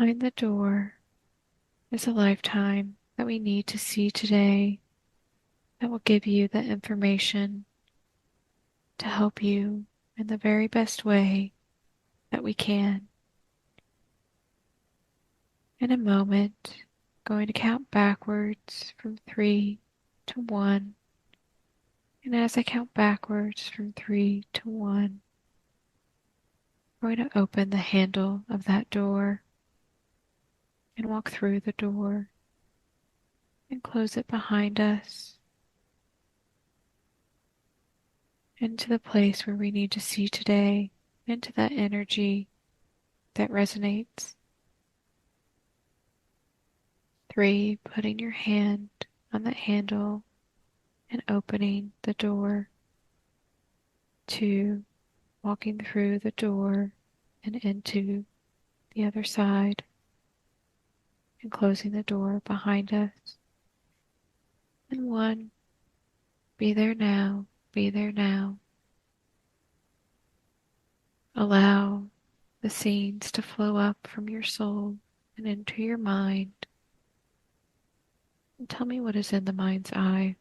behind the door is a lifetime that we need to see today that will give you the information to help you in the very best way that we can. In a moment, going to count backwards from 3 to 1. And as I count backwards from 3 to 1, I'm going to open the handle of that door and walk through the door and close it behind us into the place where we need to see today, into that energy that resonates. 3, putting your hand on the handle and opening the door. 2, walking through the door and into the other side and closing the door behind us. And 1, be there now, be there now. Allow the scenes to flow up from your soul and into your mind. And tell me what is in the mind's eye.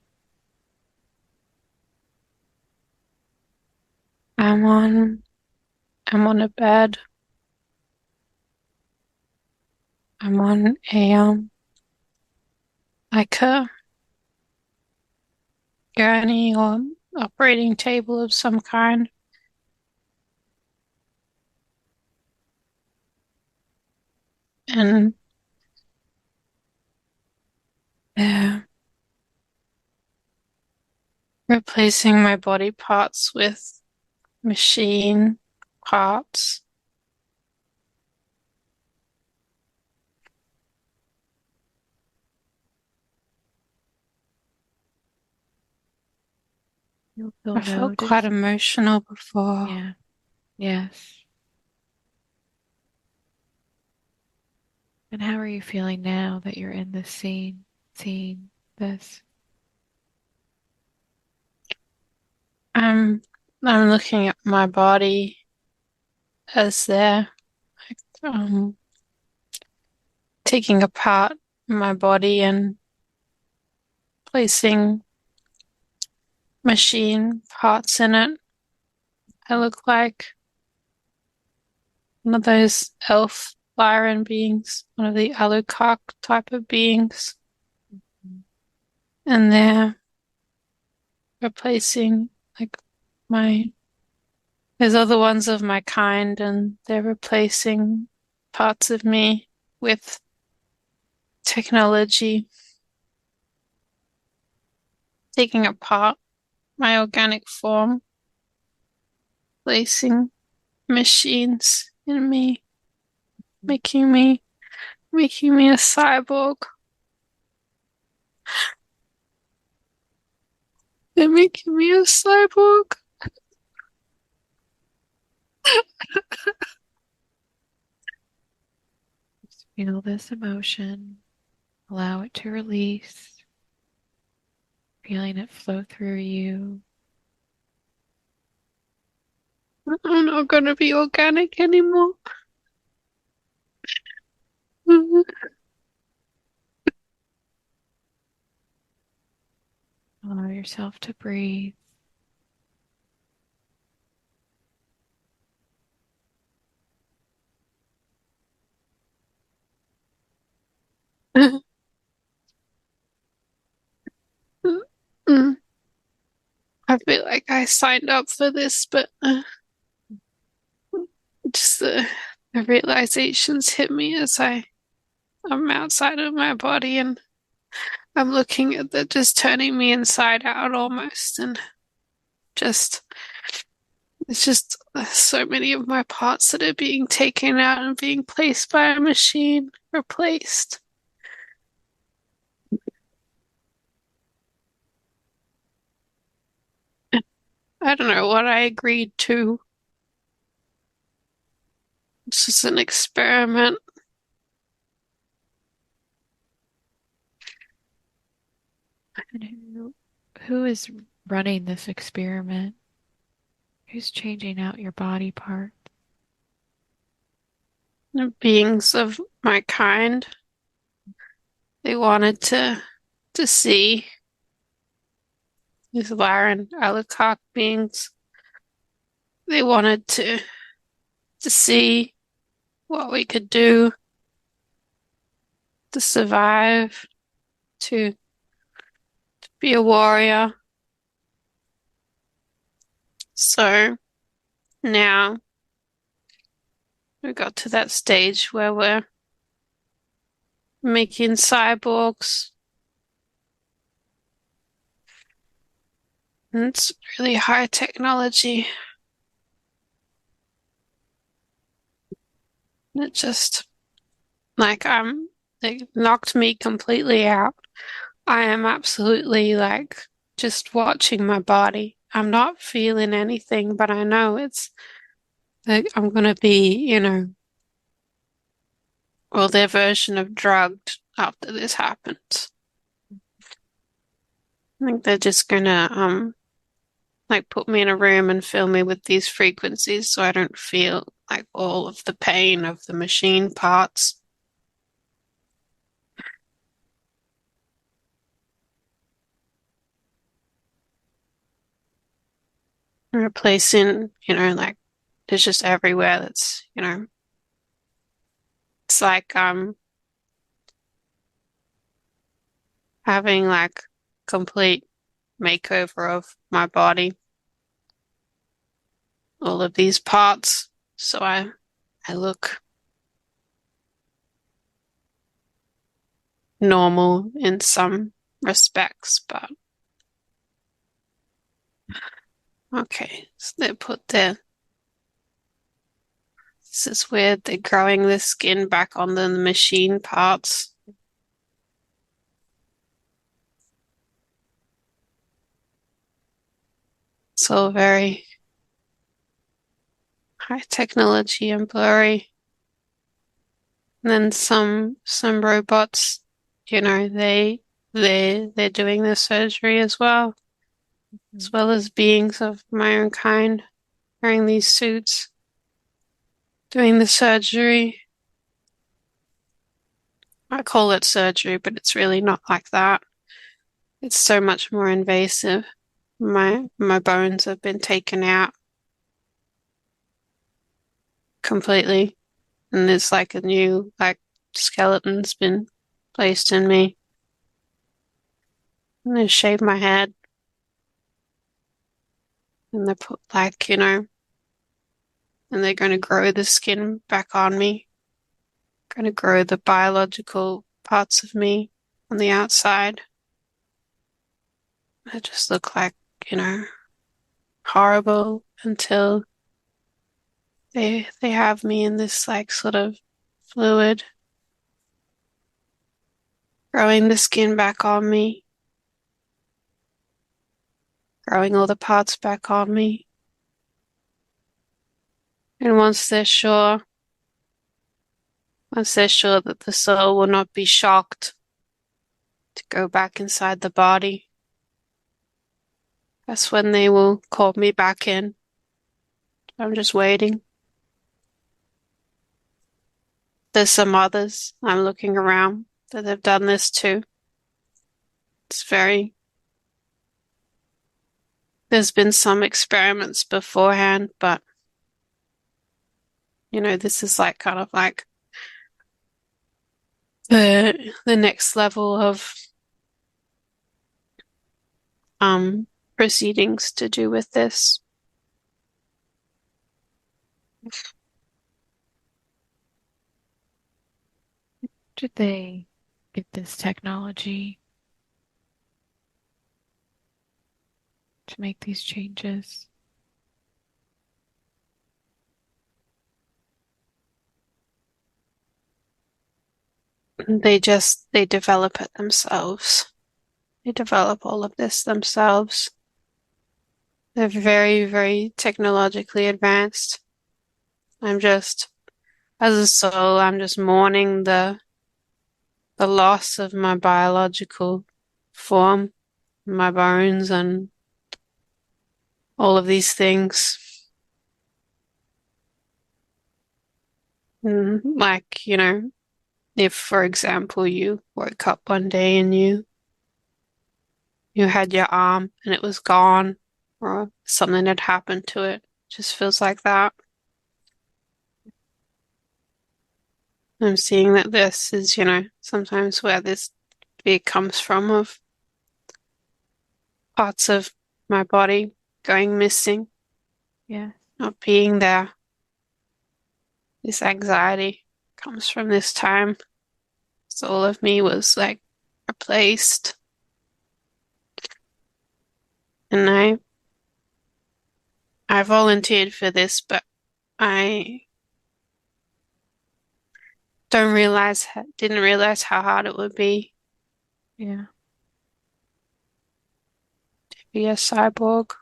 I'm on a bed. I'm on a like a gurney or operating table of some kind. And they're replacing my body parts with machine parts. You'll I felt quite notice. emotional before. Yeah, yes. And how are you feeling now that you're in this scene, seeing this? I'm I'm looking at my body as they're um taking apart my body and placing machine parts in it. I look like one of those elf Lyran beings, one of the Alucard type of beings. And they're replacing like my there's other ones of my kind and they're replacing parts of me with technology, taking apart my organic form, placing machines in me, making me making me a cyborg. They're making me a cyborg. Just feel this emotion, allow it to release, feeling it flow through you. I'm not gonna be organic anymore. Allow yourself to breathe. I feel like I signed up for this, but just the realizations hit me as I'm outside of my body and I'm looking at that just turning me inside out almost, and just it's just so many of my parts that are being taken out and being placed by a machine, replaced. I don't know what I agreed to. This is an experiment. And who is running this experiment? Who's changing out your body part? beings of my kind. They wanted to see these Lyran Alucard beings. They wanted to see what we could do to survive, to be a warrior. So now we got to that stage where we're making cyborgs. And it's really high technology. It just it knocked me completely out. I am absolutely just watching my body. I'm not feeling anything, but I know it's like I'm gonna be, well, their version of drugged after this happens. I think they're just gonna put me in a room and fill me with these frequencies so I don't feel like all of the pain of the machine parts. Replacing, there's just everywhere that's, it's like having complete makeover of my body, all of these parts, so I look normal in some respects, but okay, so they put their, this is weird, they're growing the skin back on the machine parts. It's all very high technology and blurry. And then some robots, they're doing the surgery as well as beings of my own kind wearing these suits, doing the surgery. I call it surgery, but it's really not like that. It's so much more invasive. My bones have been taken out completely, and there's a new skeleton's been placed in me. And they shave my head, and they put and they're going to grow the skin back on me, going to grow the biological parts of me on the outside. I just look horrible until they have me in this sort of fluid, growing the skin back on me, growing all the parts back on me. And once they're sure that the soul will not be shocked to go back inside the body, that's when they will call me back in. I'm just waiting. There's some others I'm looking around that have done this too. There's been some experiments beforehand, but this is kind of the next level of proceedings to do with this. Did they get this technology to make these changes? They develop it themselves. They develop all of this themselves. They're very, very technologically advanced. As a soul, I'm just mourning the loss of my biological form, my bones, and all of these things. Like, if, for example, you woke up one day and you had your arm and it was gone, or something had happened to it. Just feels like that. I'm seeing that this is, sometimes where this fear comes from, of parts of my body going missing, Yeah. not being there. This anxiety comes from this time. So all of me was like replaced. And I volunteered for this, but I didn't realize how hard it would be Yeah. to be a cyborg.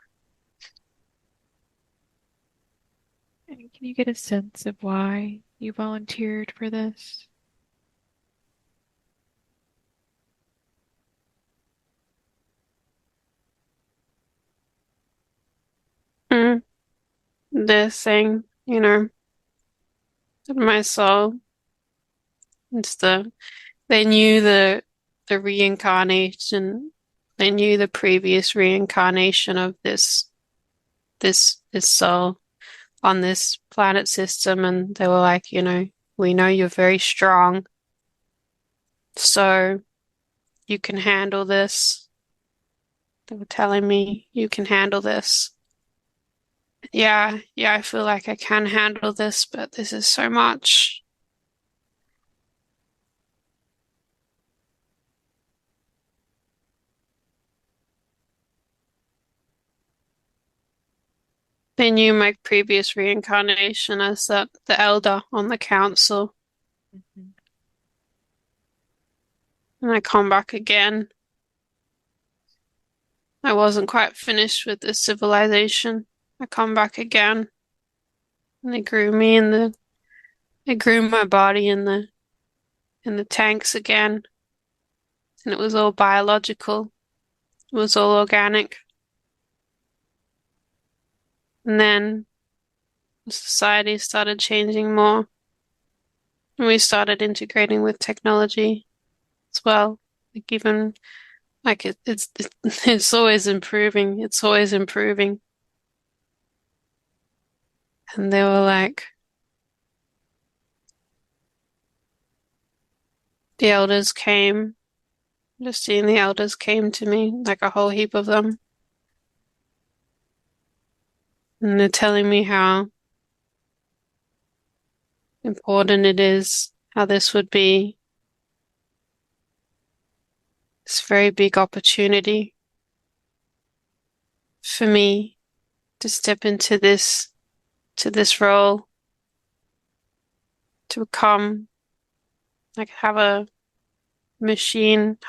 And can you get a sense of why you volunteered for this? Mm. This thing, my soul. It's they knew the reincarnation. They knew the previous reincarnation of this soul on this planet system, and they were like, we know you're very strong, so you can handle this. They were telling me you can handle this. Yeah, I feel like I can handle this, but this is so much. They knew my previous reincarnation as the elder on the council, Mhm. and I come back again. I wasn't quite finished with this civilization. I come back again, and they grew me they grew my body in the tanks again, and it was all biological. It was all organic. And then society started changing more, and we started integrating with technology as well. Like even like it's always improving. It's always improving. And they were like, the elders came. Just seeing the elders came to me, like a whole heap of them. And they're telling me how important it is, how this would be this very big opportunity for me to step into this role, to become like have a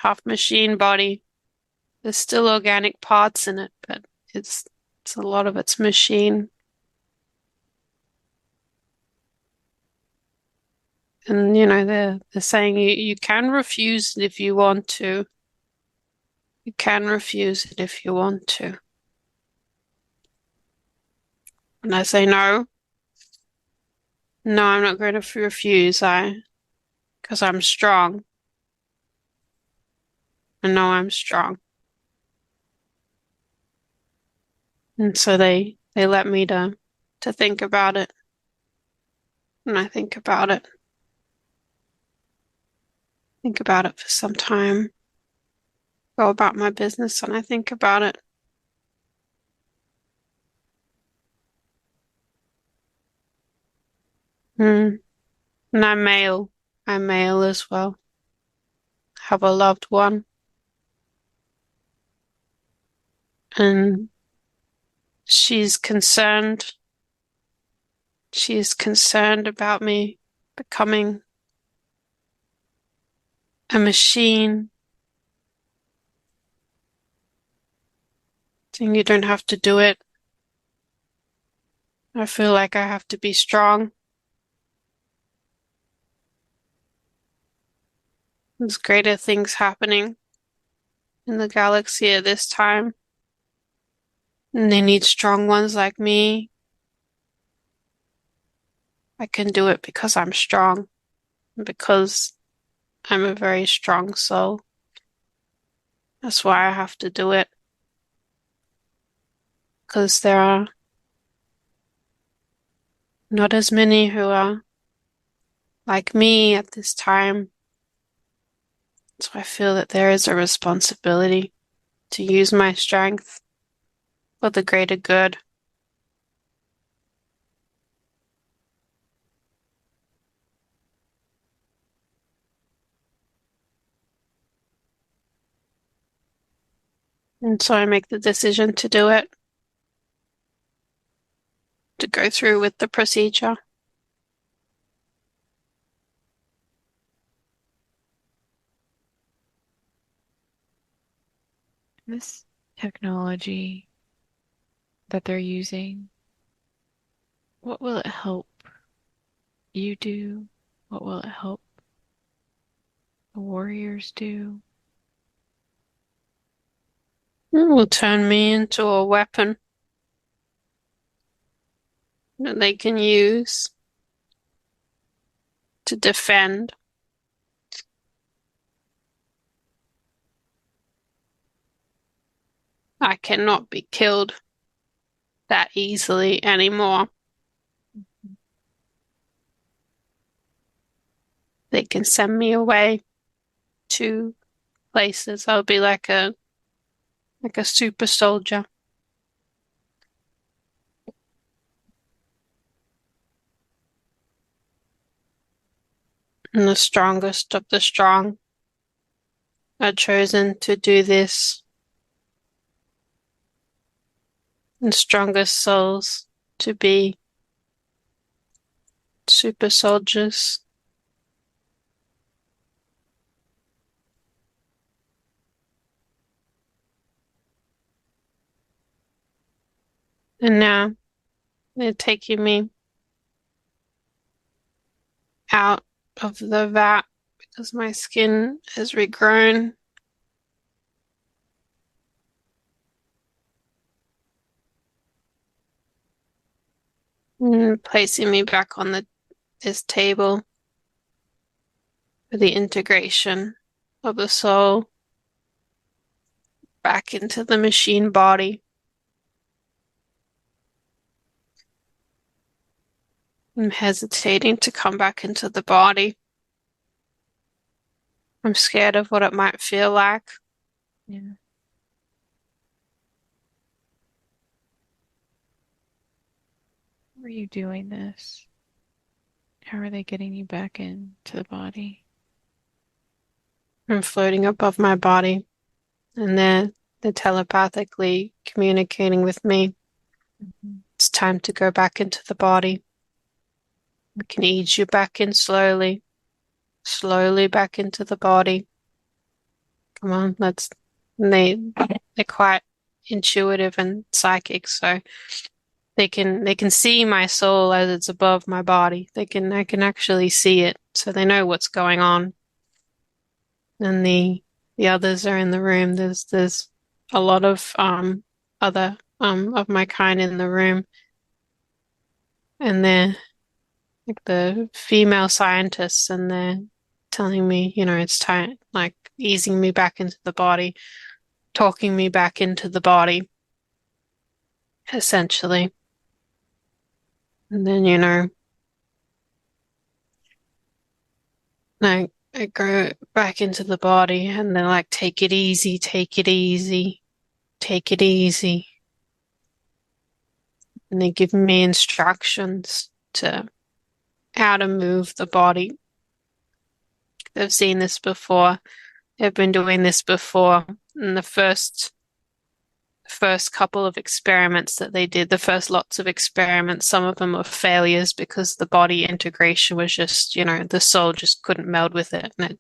half machine body. There's still organic parts in it, but it's a lot of it's machine. And they're saying you can refuse it if you want to. You can refuse it if you want to. And I say no. No, I'm not going to refuse. Because I'm strong. I know I'm strong. And so they let me to think about it. And I think about it. Think about it for some time. Go about my business and I think about it. Mm. And I'm male. I'm male as well. Have a loved one. And she's concerned. She's concerned about me becoming a machine. Saying you don't have to do it. I feel like I have to be strong. There's greater things happening in the galaxy at this time. And they need strong ones like me. I can do it because I'm strong, because I'm a very strong soul. That's why I have to do it. Because there are not as many who are like me at this time. So I feel that there is a responsibility to use my strength for the greater good. And so I make the decision to do it, to go through with the procedure. This technology that they're using, what will it help you do? What will it help the warriors do? It will turn me into a weapon that they can use to defend. I cannot be killed that easily anymore. They can send me away to places. I'll be like a super soldier. And the strongest of the strong are chosen to do this. And strongest souls to be super soldiers. And now they're taking me out of the vat because my skin has regrown. And placing me back on this table for the integration of the soul back into the machine body. I'm hesitating to come back into the body. I'm scared of what it might feel like. Yeah. How are you doing this? How are they getting you back into the body? I'm floating above my body, and they're telepathically communicating with me. Mhm. It's time to go back into the body. We can ease you back in slowly, slowly back into the body. Come on, let's. And they're quite intuitive and psychic, so they can see my soul as it's above my body. I can actually see it, so they know what's going on. And the others are in the room. There's a lot of other of my kind in the room, and they're like the female scientists, and they're telling me, it's time, like easing me back into the body, talking me back into the body, essentially. And then, I go back into the body, and they're like, take it easy, take it easy, take it easy. And they give me instructions to how to move the body. They've seen this before. They've been doing this before. And the first couple of experiments that they did, the first lots of experiments, some of them were failures because the body integration was just, the soul just couldn't meld with it, and it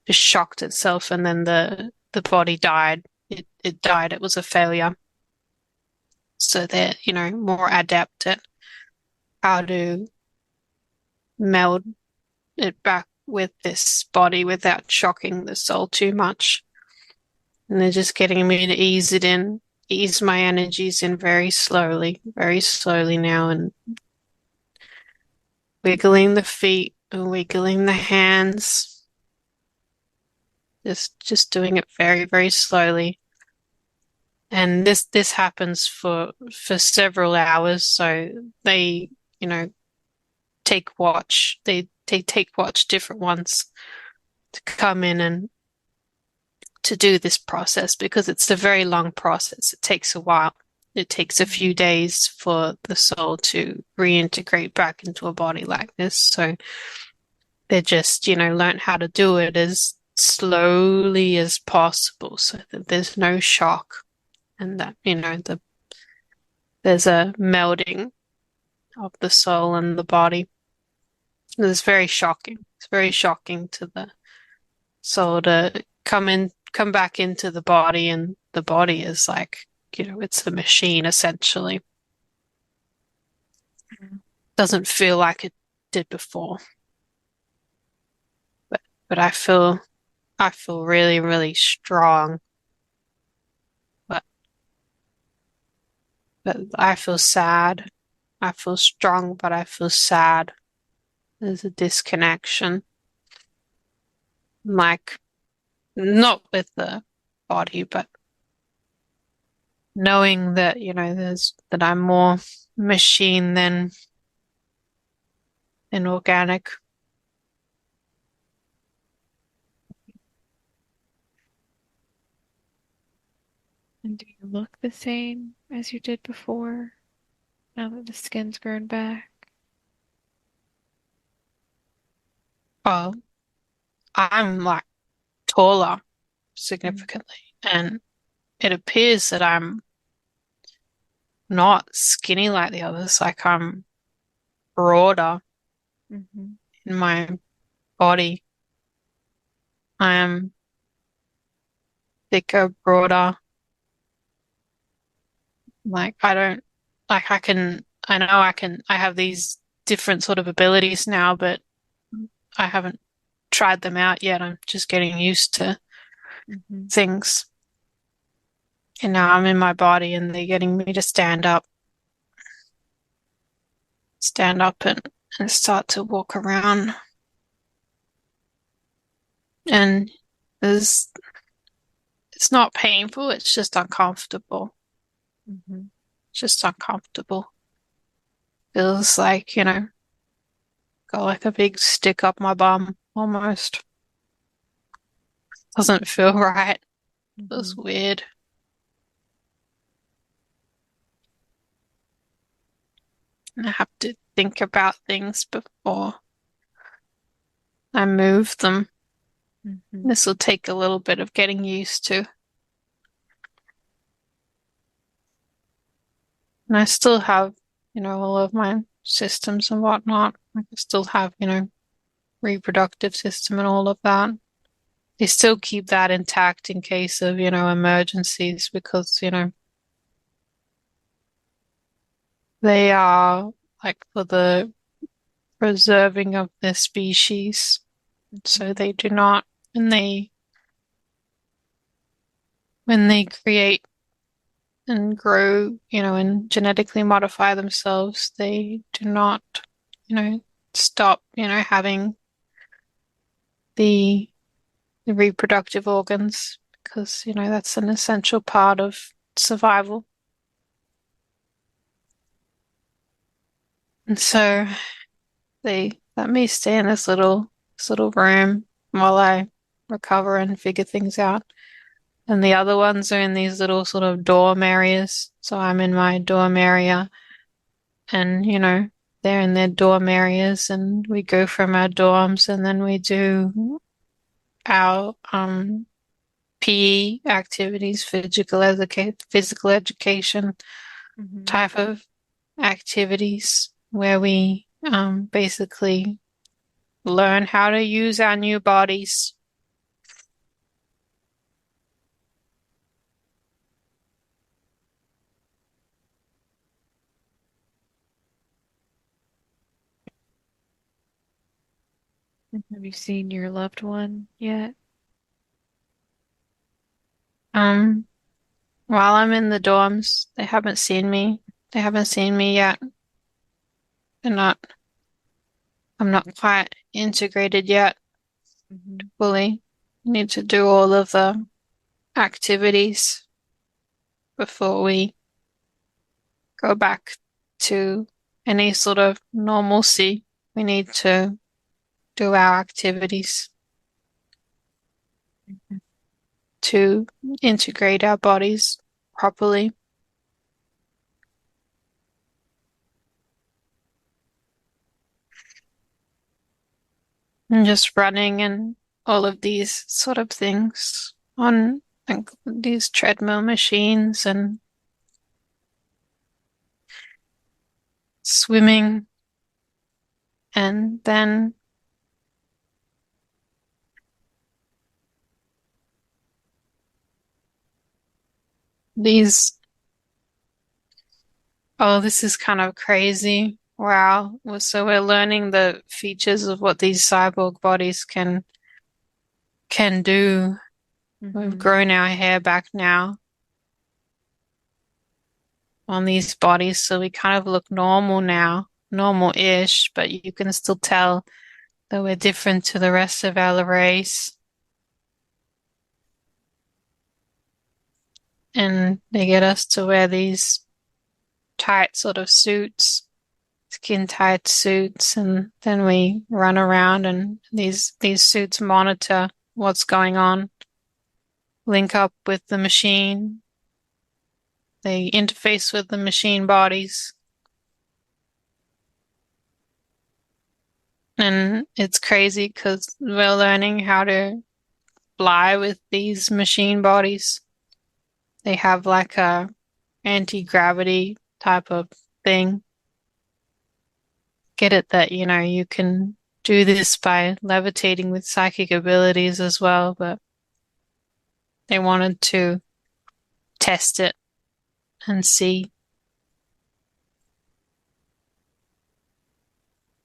just shocked itself, and then the body died. It died. It was a failure. So they're, more adept at how to meld it back with this body without shocking the soul too much. And they're just getting me to ease it in, ease my energies in very slowly now. And wiggling the feet and wiggling the hands. Just doing it very, very slowly. And this happens for several hours, so they, you know, take watch. They take watch different ones to come in and to do this process because it's a very long process. It takes a while. It takes a few days for the soul to reintegrate back into a body like this. So they just, learn how to do it as slowly as possible so that there's no shock and that, there's a melding of the soul and the body. It's very shocking. It's very shocking to the soul to come back into the body, and the body is like, it's a machine essentially. Doesn't feel like it did before. But I feel really, really strong. But I feel sad. I feel strong, but I feel sad. There's a disconnection. Like, not with the body, but knowing that, that I'm more machine than organic. And do you look the same as you did before, now that the skin's grown back? Oh, I'm like taller Mm-hmm. significantly, and it appears that I'm not skinny like the others. Like I'm broader Mm-hmm. in my body. I am thicker, broader. Like I don't, like I have these different sort of abilities now, but I haven't tried them out yet. I'm just getting used to Mm-hmm. things. And now I'm in my body and they're getting me to stand up and start to walk around. And there's, it's not painful, it's just uncomfortable. Mm-hmm. Just uncomfortable. Feels like, got like a big stick up my bum almost. Doesn't feel right. Mm-hmm. Feels weird. And I have to think about things before I move them. Mm-hmm. This will take a little bit of getting used to. And I still have, all of my systems and whatnot. I still have, reproductive system and all of that. They still keep that intact in case of, emergencies because, they are like for the preserving of their species. So they do not, when they create and grow, and genetically modify themselves, they do not, stop, having the reproductive organs because, that's an essential part of survival. And so they let me stay in this little room while I recover and figure things out. And the other ones are in these little sort of dorm areas. So I'm in my dorm area and, they're in their dorm areas and we go from our dorms and then we do our PE activities, physical education Mm-hmm. type of activities where we basically learn how to use our new bodies. Have you seen your loved one yet? Um, while I'm in the dorms, they haven't seen me. They haven't seen me yet. They're not. I'm not quite integrated yet Mm-hmm. fully. Need to do all of the activities before we go back to any sort of normalcy. We need to do our activities to integrate our bodies properly. And just running and all of these sort of things on like these treadmill machines and swimming, and then these. Oh, this is kind of crazy. Wow. So we're learning the features of what these cyborg bodies can do. We've Mm-hmm. grown our hair back now on these bodies, so we kind of look normal now, normal-ish, but you can still tell that we're different to the rest of our race. And they get us to wear these tight sort of suits, skin tight suits, and then we run around and these suits monitor what's going on, link up with the machine, they interface with the machine bodies. And it's crazy because we're learning how to fly with these machine bodies. They have like a anti-gravity type of thing. Get it that, you can do this by levitating with psychic abilities as well, but they wanted to test it and see.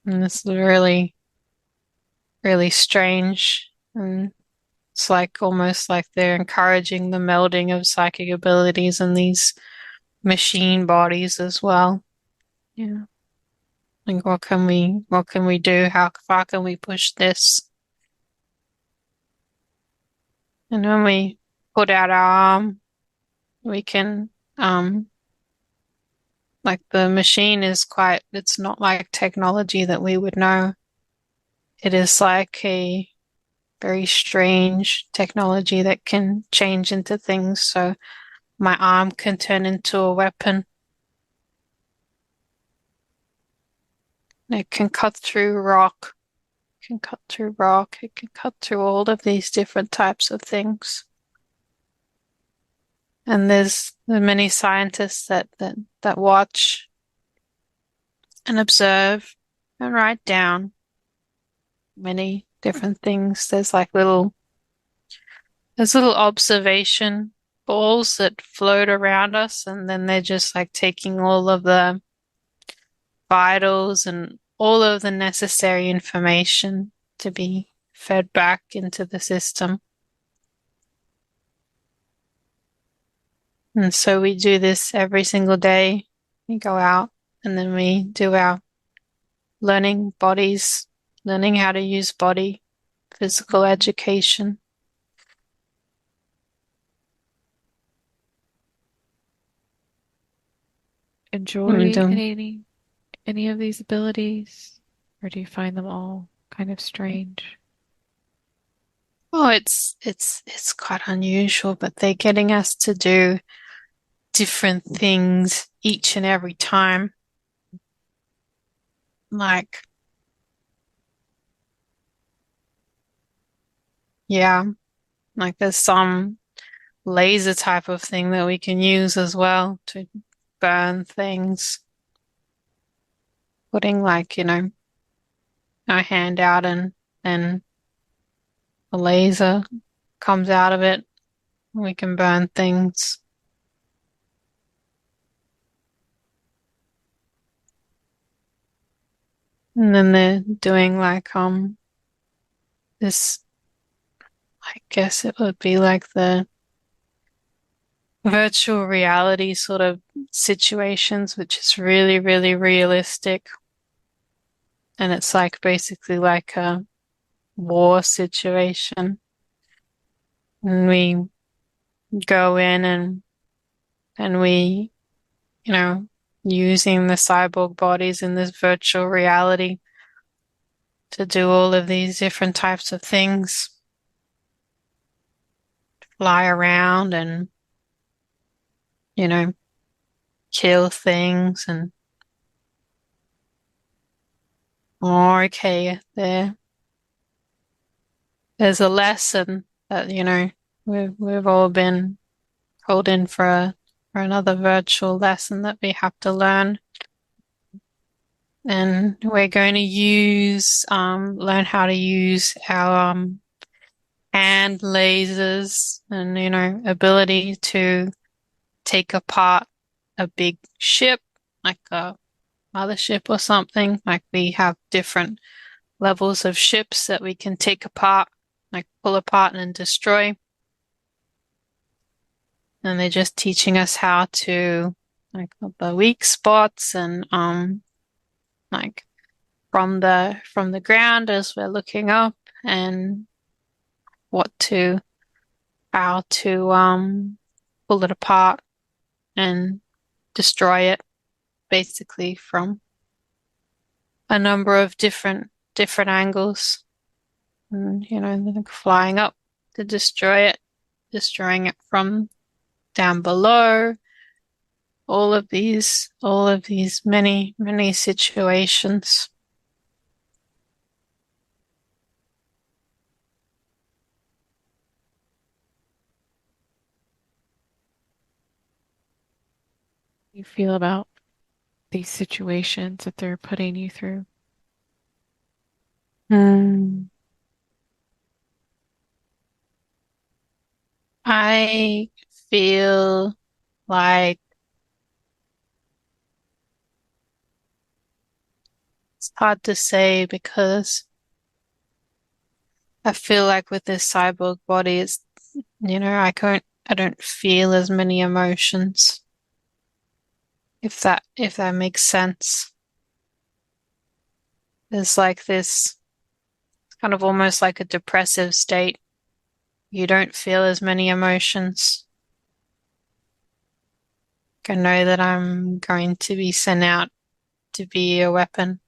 And this is really, really strange. And it's like almost like they're encouraging the melding of psychic abilities and these machine bodies as well. Yeah. Like what can we do? How far can we push this? And when we put out our arm, we can like the machine is it's not like technology that we would know. It is like a very strange technology that can change into things. So my arm can turn into a weapon. It can cut through rock. It can cut through rock. It can cut through all of these different types of things. And there's many scientists that watch and observe and write down many different things. There's little observation balls that float around us, and then they're just like taking all of the vitals and all of the necessary information to be fed back into the system. And so we do this every single day. We go out and then we do our learning bodies, learning how to use body, physical education. And we Enjoy do. any of these abilities, or do you find them all kind of strange? Oh, it's quite unusual, but they're getting us to do different things each and every time. Like, yeah, like there's some laser type of thing that we can use as well to burn things. Putting like, our hand out and then a laser comes out of it. We can burn things. And then they're doing like this, I guess it would be like the virtual reality sort of situations, which is really, really realistic. And it's like basically like a war situation. And we go in and we, you know, using the cyborg bodies in this virtual reality to do all of these different types of things. Fly around and, you know, kill things and oh, okay, there's a lesson that, you know, we've all been called in for another virtual lesson that we have to learn. And we're going to learn how to use our hand lasers and, you know, ability to take apart a big ship, like a mothership or something. Like we have different levels of ships that we can take apart, like pull apart and destroy. And they're just teaching us how to, like, the weak spots and like from the ground as we're looking up, and what to how to pull it apart and destroy it, basically from a number of different angles. And you know, like flying up to destroy it, destroying it from down below, all of these many situations. You feel about these situations that they're putting you through? Hmm. I feel like it's hard to say because I feel like with this cyborg body, it's, you know, I don't feel as many emotions, if that makes sense. There's like this kind of almost like a depressive state. You don't feel as many emotions. I know that I'm going to be sent out to be a weapon,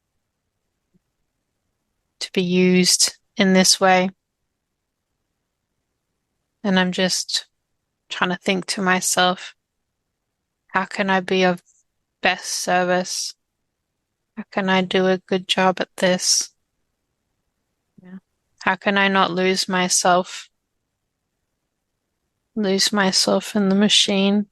to be used in this way. And I'm just trying to think to myself, how can I be of best service? How can I do a good job at this? Yeah. How can I not lose myself in the machine?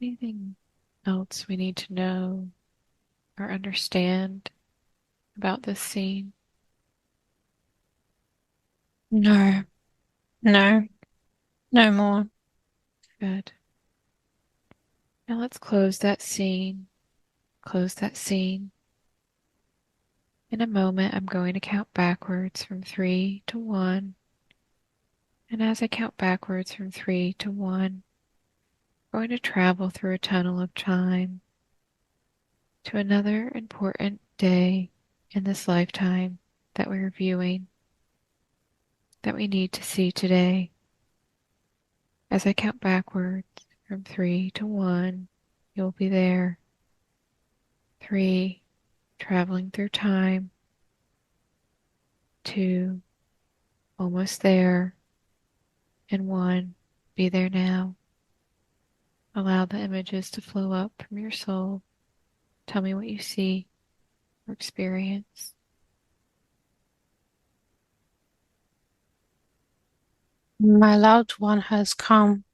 Anything else we need to know or understand about this scene? No, no, no more. Good. Now let's close that scene. Close that scene. In a moment, I'm going to count backwards from 3 to 1. And as I count backwards from 3 to 1, I'm going to travel through a tunnel of time to another important day in this lifetime that we're viewing, that we need to see today. As I count backwards from 3 to 1, you'll be there. 3, traveling through time. 2, almost there. And 1, be there now. Allow the images to flow up from your soul. Tell me what you see or experience. My loved one has come.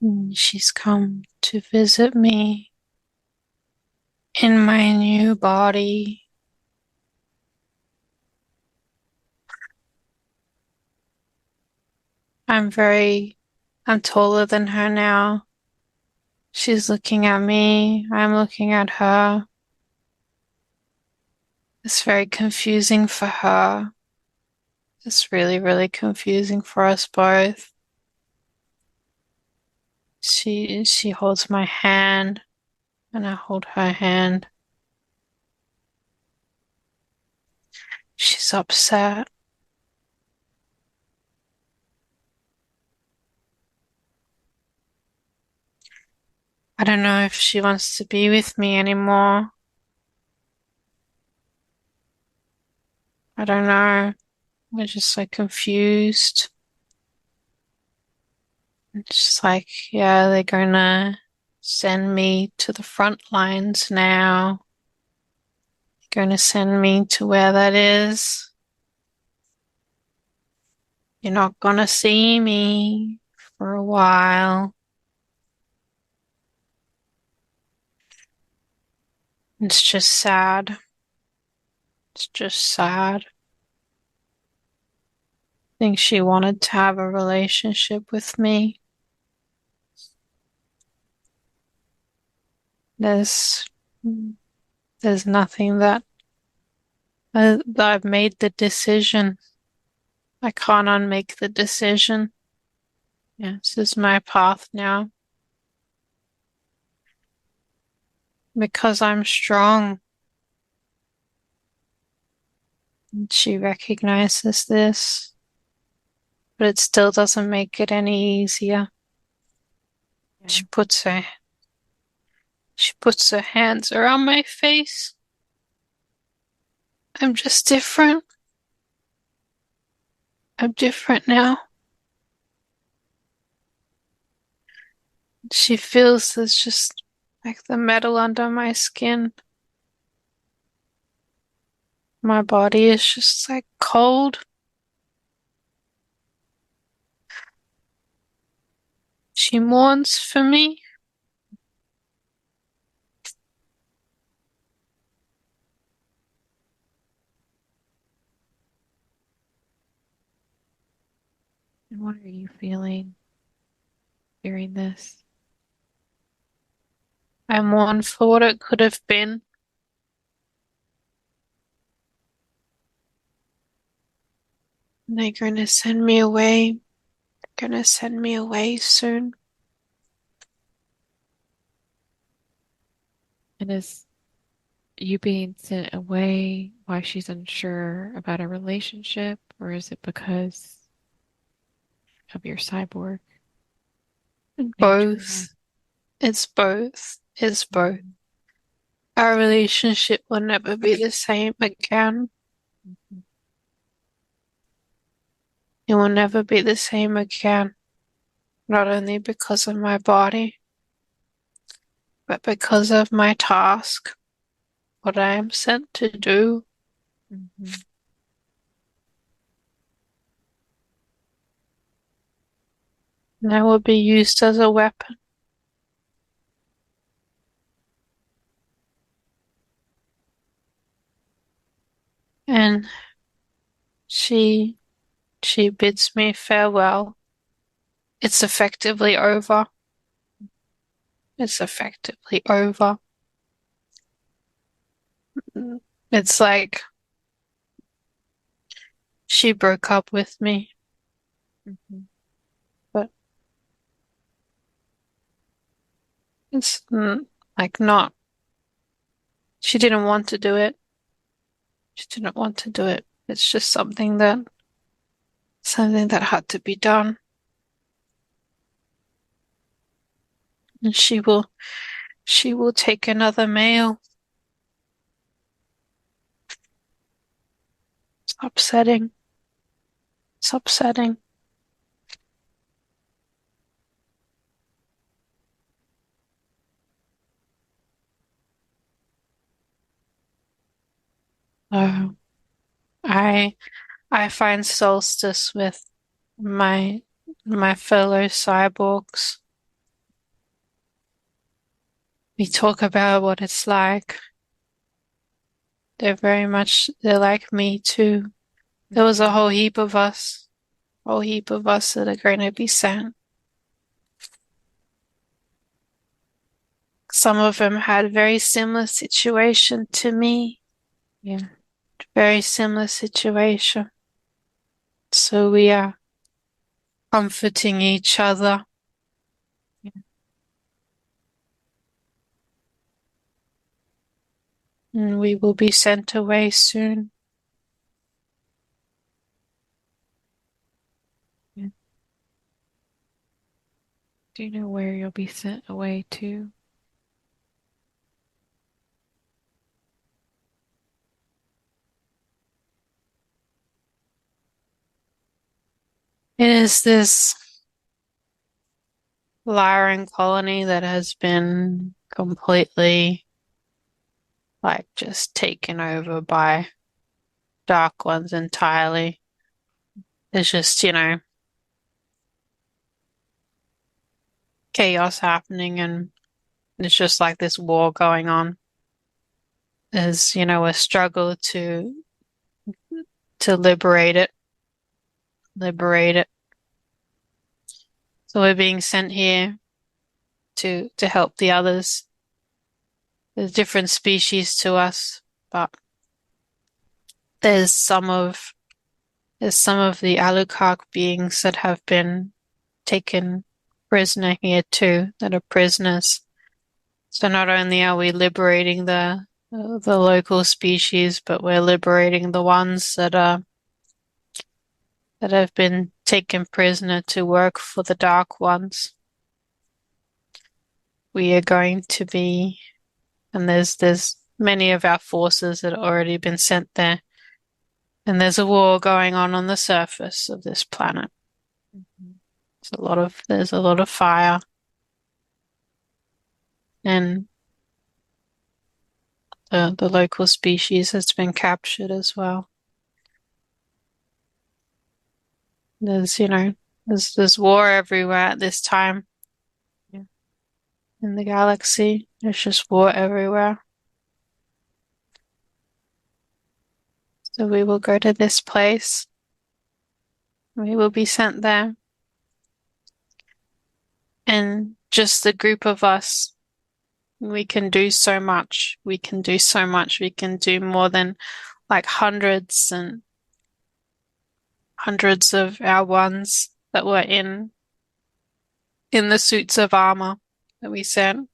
Mhm. She's come to visit me in my new body. I'm taller than her now. She's looking at me. I'm looking at her. It's very confusing for her. It's really, really confusing for us both. She holds my hand and I hold her hand. She's upset. I don't know if she wants to be with me anymore. I don't know. We're just so confused. It's just like, yeah, they're gonna send me to the front lines now. They're gonna send me to where that is. You're not gonna see me for a while. It's just sad. It's just sad. I think she wanted to have a relationship with me. There's nothing that I've made the decision. I can't unmake the decision. Yeah, this is my path now. Because I'm strong. And she recognizes this, but it still doesn't make it any easier. Yeah. She puts her hands around my face. I'm just different. I'm different now. She feels there's just like the metal under my skin. My body is just like cold. She mourns for me. And what are you feeling during this? I mourn for what it could have been. They're gonna send me away. They're gonna send me away soon. And is you being sent away why she's unsure about a relationship, or is it because of your cyborg nature? Both. It's both. It's both. Our relationship will never be the same again. Mhm. It will never be the same again. Not only because of my body, but because of my task, what I am sent to do. Mhm. And I will be used as a weapon. And she bids me farewell. It's effectively over. It's effectively over. It's like she broke up with me, Mhm. but it's like not. She didn't want to do it. She didn't want to do it. It's just something that had to be done. And she will take another male. It's upsetting. It's upsetting. Oh, I I find solstice with my fellow cyborgs. We talk about what it's like. They're like me too. There was a Mhm. whole heap of us, that are going to be sent. Some of them had a very similar situation to me, Yeah. very similar situation. So we are comforting each other. Yeah. And we will be sent away soon. Yeah. Do you know where you'll be sent away to? It is this Lyran colony that has been completely just taken over by dark ones entirely. There's just, chaos happening, and it's just like this war going on. There's, a struggle to liberate it. Liberate it. So we're being sent here to help the others. There's different species to us, but there's some of the Alucard beings that have been taken prisoner here too, that are prisoners. So not only are we liberating the local species, but we're liberating the ones that have been taken prisoner to work for the Dark Ones. We are going to be, and there's many of our forces that have already been sent there, and there's a war going on the surface of this planet. Mhm. There's a lot of fire, and the local species has been captured as well. There's war everywhere at this time. Yeah. In the galaxy. There's just war everywhere. So we will go to this place. We will be sent there. And just the group of us, we can do so much. We can do so much. We can do more than hundreds and hundreds of our ones that were in the suits of armor that we sent.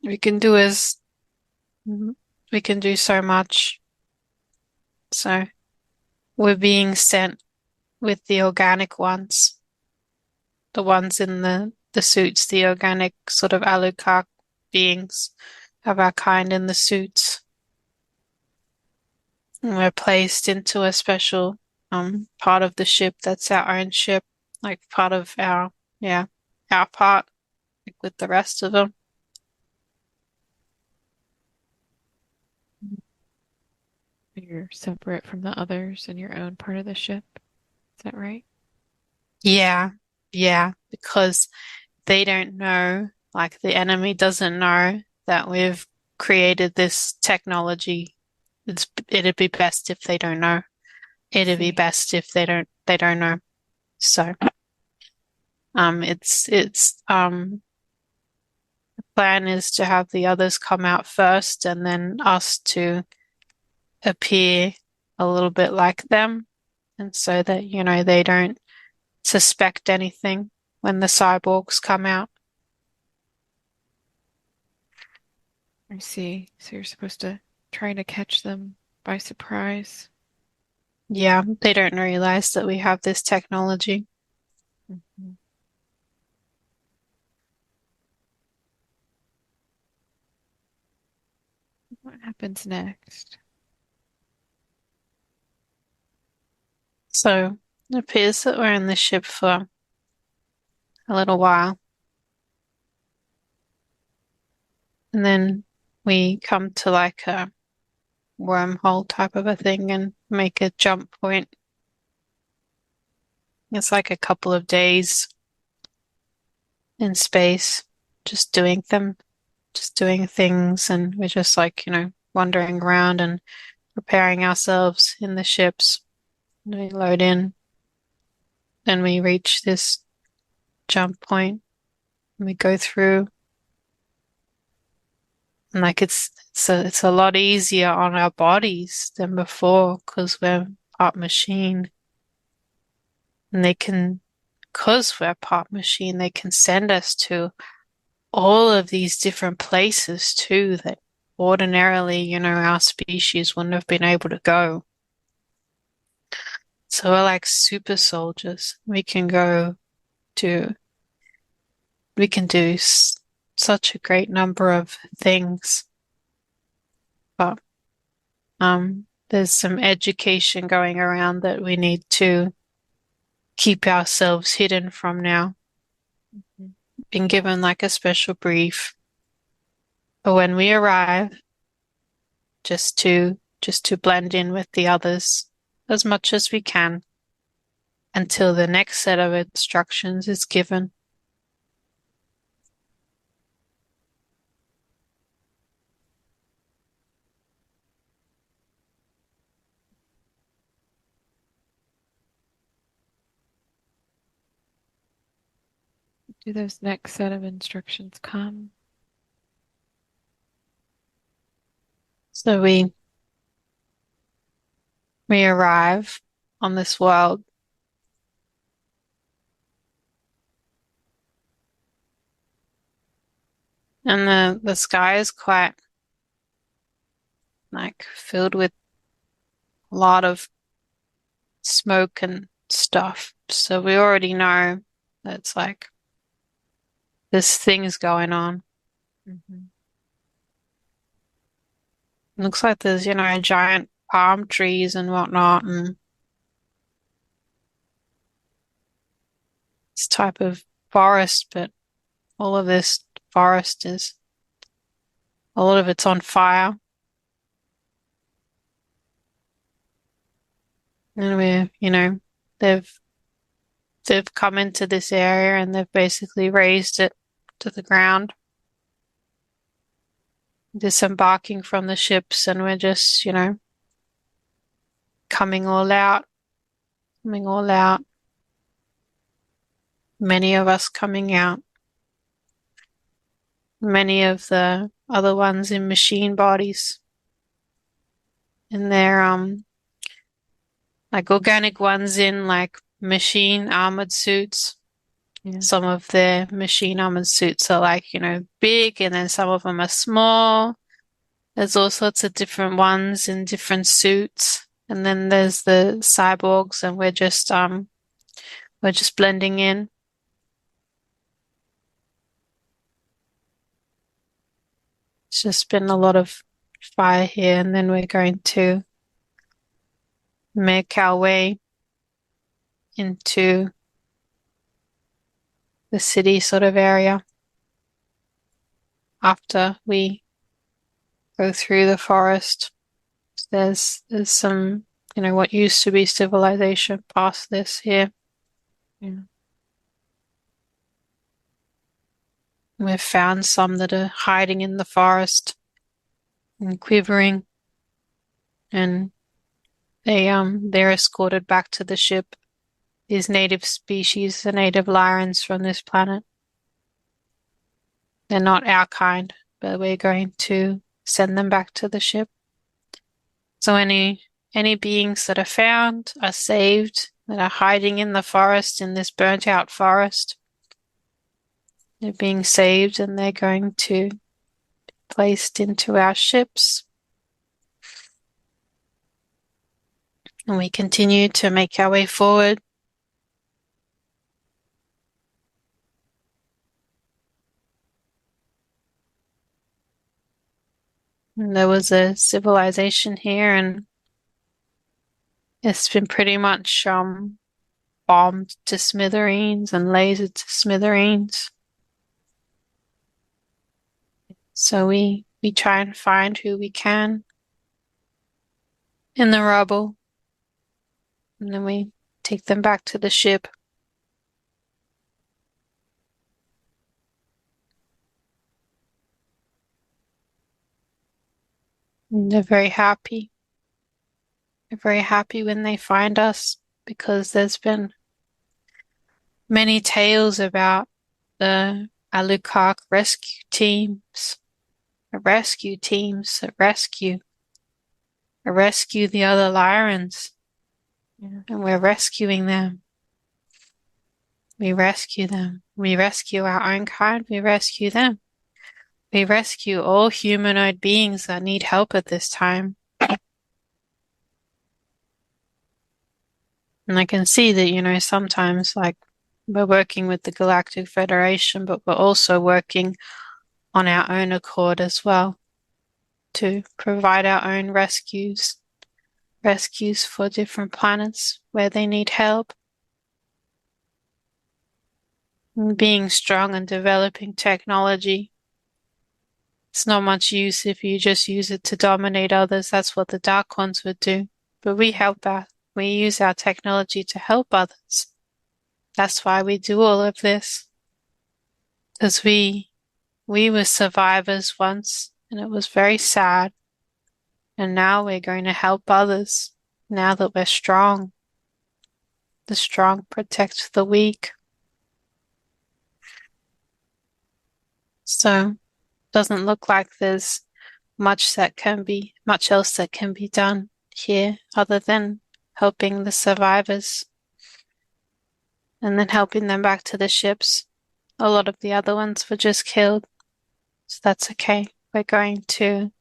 We can do as we can do so much. So we're being sent with the organic ones, the ones in the suits, the organic sort of Alucard beings of our kind in the suits. And we're placed into a special part of the ship that's our own ship, like part of our part, like with the rest of them. You're separate from the others in your own part of the ship. Is that right? Yeah, yeah, because they don't know, like the enemy doesn't know that we've created this technology. It'd be best if they don't know. I It'd be see. best if they don't know. So, it's the plan is to have the others come out first and then us to appear a little bit like them, and so that, they don't suspect anything when the cyborgs come out. I see. So you're supposed to try to catch them by surprise. Yeah, they don't realize that we have this technology. Mhm. What happens next? So it appears that we're in the ship for a little while. And then we come to like a wormhole type of a thing and make a jump point. It's like a couple of days in space, just just doing things. And we're just wandering around and preparing ourselves in the ships. And we load in. Then we reach this jump point and we go through. And it's a lot easier on our bodies than before because we're part machine. And they can, because we're part machine, they can send us to all of these different places too that ordinarily, our species wouldn't have been able to go. So we're like super soldiers. We can do such a great number of things. But there's some education going around that we need to keep ourselves hidden from now. Been given like a special brief for when we arrive, just to blend in with the others as much as we can until the next set of instructions is given. Do those next set of instructions come? So we arrive on this world, and the sky is quite like filled with a lot of smoke and stuff. So we already know that it's like this thing's going on. Mm-hmm. Looks like there's, giant palm trees and whatnot, and this type of forest, but all of this forest is, a lot of it's on fire. And they've come into this area and they've basically razed it to the ground, disembarking from the ships, and we're just, coming all out, coming all out. Many of us coming out. Many of the other ones in machine bodies. And they're like organic ones in like machine armored suits. Yeah. Some of their machine armored suits are like, big, and then some of them are small. There's all sorts of different ones in different suits. And then there's the cyborgs, and we're just blending in. It's just been a lot of fire here, and then we're going to make our way into the city sort of area after we go through the forest. There's some, what used to be civilization past this here. Yeah. We've found some that are hiding in the forest and quivering, and they're escorted back to the ship. These native species, the native Lyrans from this planet. They're not our kind, but we're going to send them back to the ship. So any beings that are found are saved, that are hiding in the forest, in this burnt out forest. They're being saved, and they're going to be placed into our ships. And we continue to make our way forward. And there was a civilization here, and it's been pretty much bombed to smithereens and lasered to smithereens. So we try and find who we can in the rubble, and then we take them back to the ship. And they're very happy. They're very happy when they find us, because there's been many tales about the Alucard rescue teams that rescue the other Lyrans. Yeah. And we're rescuing them. We rescue them. We rescue our own kind. We rescue them. We rescue all humanoid beings that need help at this time. And I can see that, sometimes like we're working with the Galactic Federation, but we're also working on our own accord as well to provide our own rescues for different planets where they need help. And being strong and developing technology. It's not much use if you just use it to dominate others. That's what the Dark Ones would do. But we use our technology to help others. That's why we do all of this. Because we were survivors once, and it was very sad. And now we're going to help others, now that we're strong. The strong protect the weak. So, doesn't look like there's much else that can be done here other than helping the survivors and then helping them back to the ships. A lot of the other ones were just killed, so that's okay. We're going to...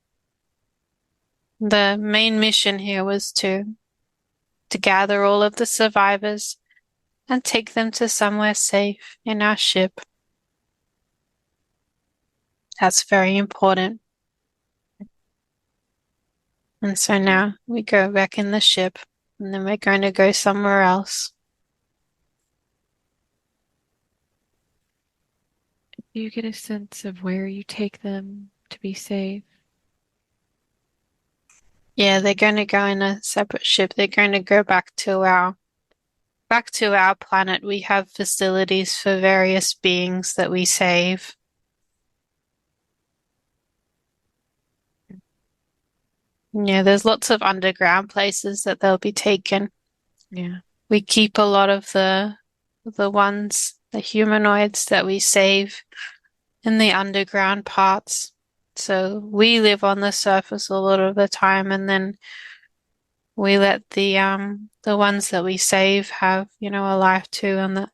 The main mission here was to gather all of the survivors and take them to somewhere safe in our ship. That's very important. And so now we go back in the ship, and then we're going to go somewhere else. Do you get a sense of where you take them to be safe? Yeah, they're going to go in a separate ship. They're going to go back to our planet. We have facilities for various beings that we save. Yeah, there's lots of underground places that they'll be taken. Yeah. We keep a lot of the humanoids that we save in the underground parts. So we live on the surface a lot of the time, and then we let the ones that we save have, a life too, and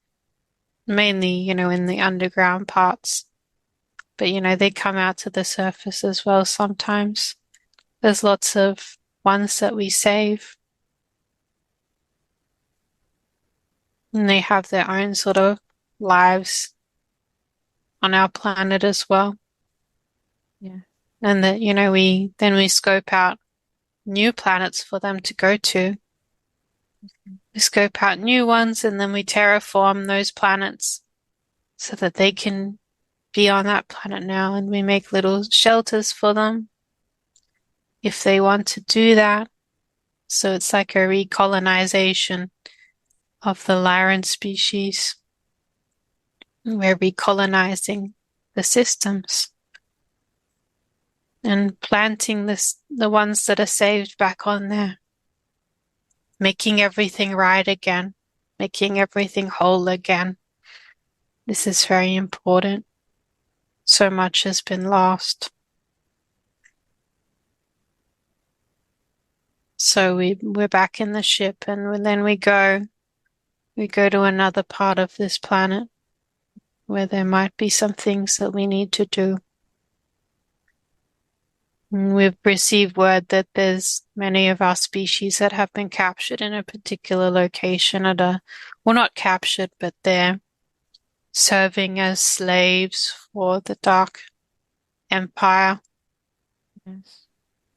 mainly, in the underground parts. But, they come out to the surface as well sometimes. There's lots of ones that we save. And they have their own sort of lives on our planet as well. Yeah. And that, we scope out new planets for them to go to. We scope out new ones, and then we terraform those planets so that they can be on that planet now, and we make little shelters for them if they want to do that. So it's like a recolonization of the Lyran species. We're recolonizing the systems and planting the ones that are saved back on there, making everything right again, making everything whole again. This is very important. So much has been lost. So we're back in the ship, and then we go to another part of this planet where there might be some things that we need to do. And we've received word that there's many of our species that have been captured in a particular location well, not captured, but they're serving as slaves for the Dark Empire. Yes.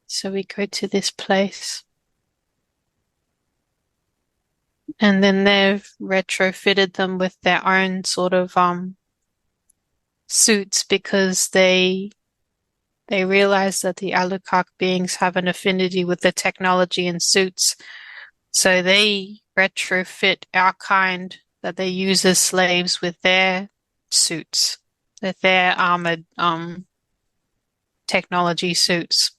So we go to this place. And then they've retrofitted them with their own sort of suits, because they realize that the Alucard beings have an affinity with the technology and suits. So they retrofit our kind that they use as slaves with their suits, with their armored technology suits.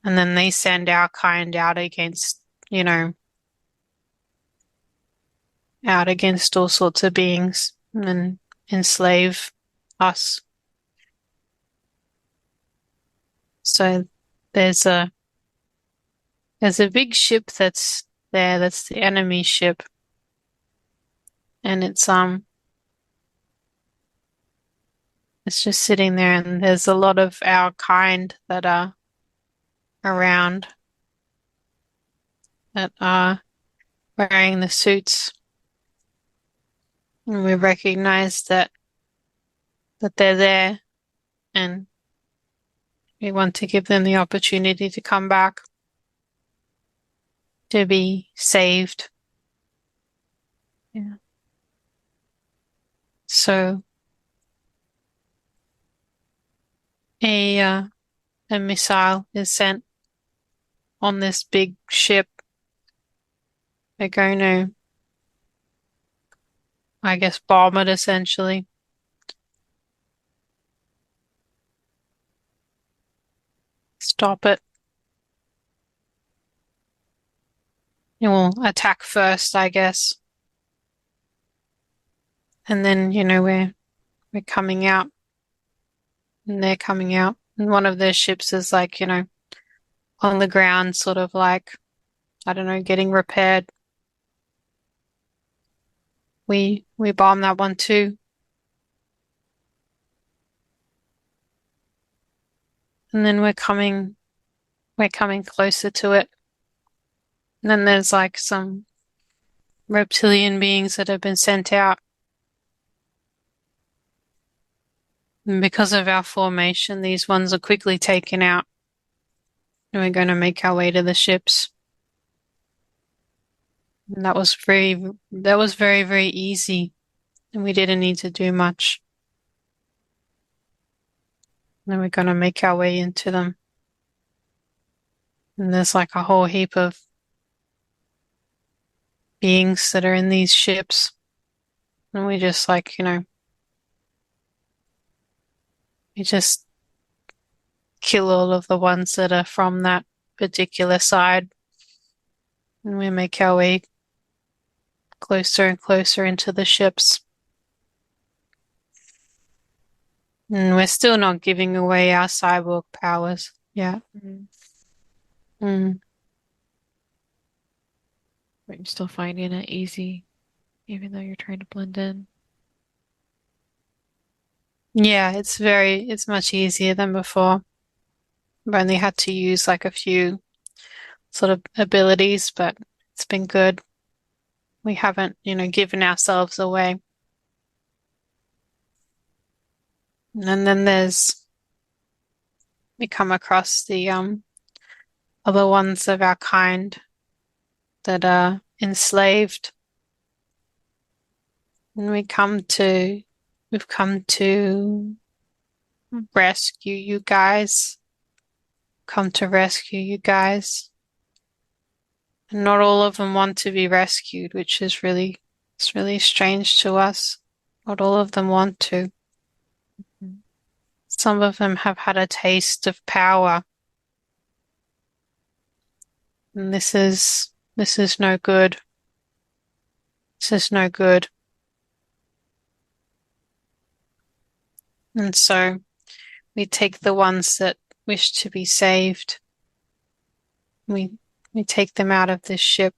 And then they send our kind out against all sorts of beings and enslave us. So there's a big ship that's there, that's the enemy ship. and it's just sitting there, and there's a lot of our kind that are around that are wearing the suits, and we recognize that they're there, and we want to give them the opportunity to come back to be saved. Yeah. So a missile is sent on this big ship. They're going to, I guess, bomb it essentially. Stop it. It will attack first, I guess. And then, we're coming out and they're coming out. And one of their ships is like, on the ground, sort of like, I don't know, getting repaired. We bomb that one too. And then we're coming closer to it. And then there's like some reptilian beings that have been sent out. And because of our formation, these ones are quickly taken out. And we're going to make our way to the ships. And that was very, very easy. And we didn't need to do much. And then we're going to make our way into them. And there's like a whole heap of beings that are in these ships. And we just like, we just kill all of the ones that are from that particular side. And we make our way closer and closer into the ships. And we're still not giving away our cyborg powers yet. Mm-hmm. Mm. But you're still finding it easy, even though you're trying to blend in. Yeah, it's much easier than before. I've only had to use like a few sort of abilities, but it's been good. We haven't, given ourselves away. And then we come across the other ones of our kind that are enslaved. And we've come to rescue you guys. Come to rescue you guys. And not all of them want to be rescued, which is it's really strange to us. Not all of them want to. Mm-hmm. Some of them have had a taste of power. And this is no good. This is no good. And so we take the ones that wish to be saved. We we take them out of this ship.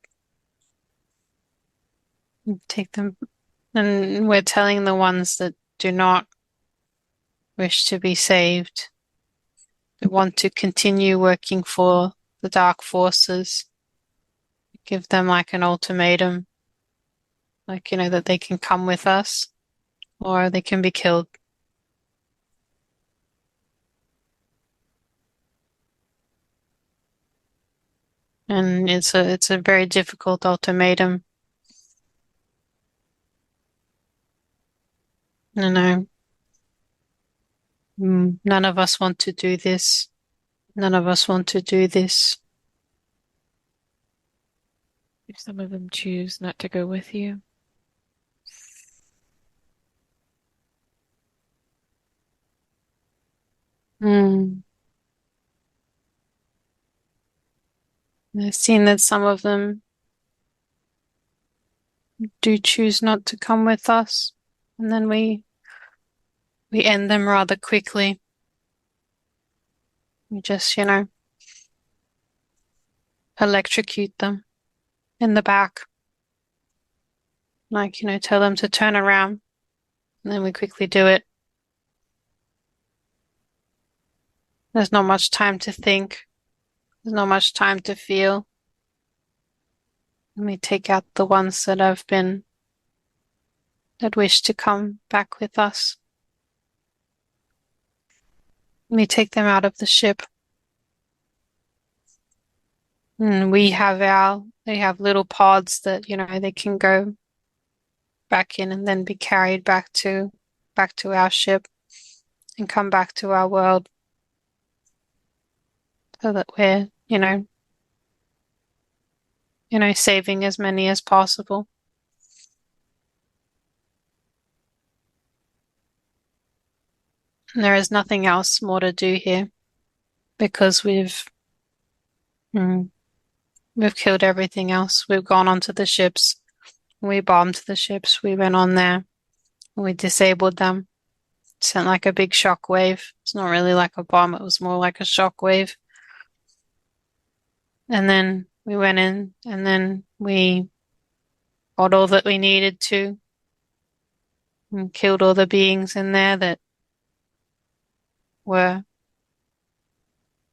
We take them, and we're telling the ones that do not wish to be saved, that want to continue working for the dark forces, give them like an ultimatum, like, that they can come with us or they can be killed. And it's a very difficult ultimatum. You know, none of us want to do this. None of us want to do this. If some of them choose not to go with you, Mm. I've seen that some of them do choose not to come with us, and then we end them rather quickly. We just, electrocute them in the back. Like, tell them to turn around, and then we quickly do it. There's not much time to think. There's not much time to feel. And we take out the ones that wish to come back with us. And we take them out of the ship. And they have little pods that, they can go back in and then be carried back to our ship and come back to our world so that we're, saving as many as possible. And there is nothing else more to do here because we've killed everything else. We've gone onto the ships. We bombed the ships. We went on there. We disabled them. Sent like a big shock wave. It's not really like a bomb. It was more like a shock wave. And then we went in and then we got all that we needed to and killed all the beings in there that were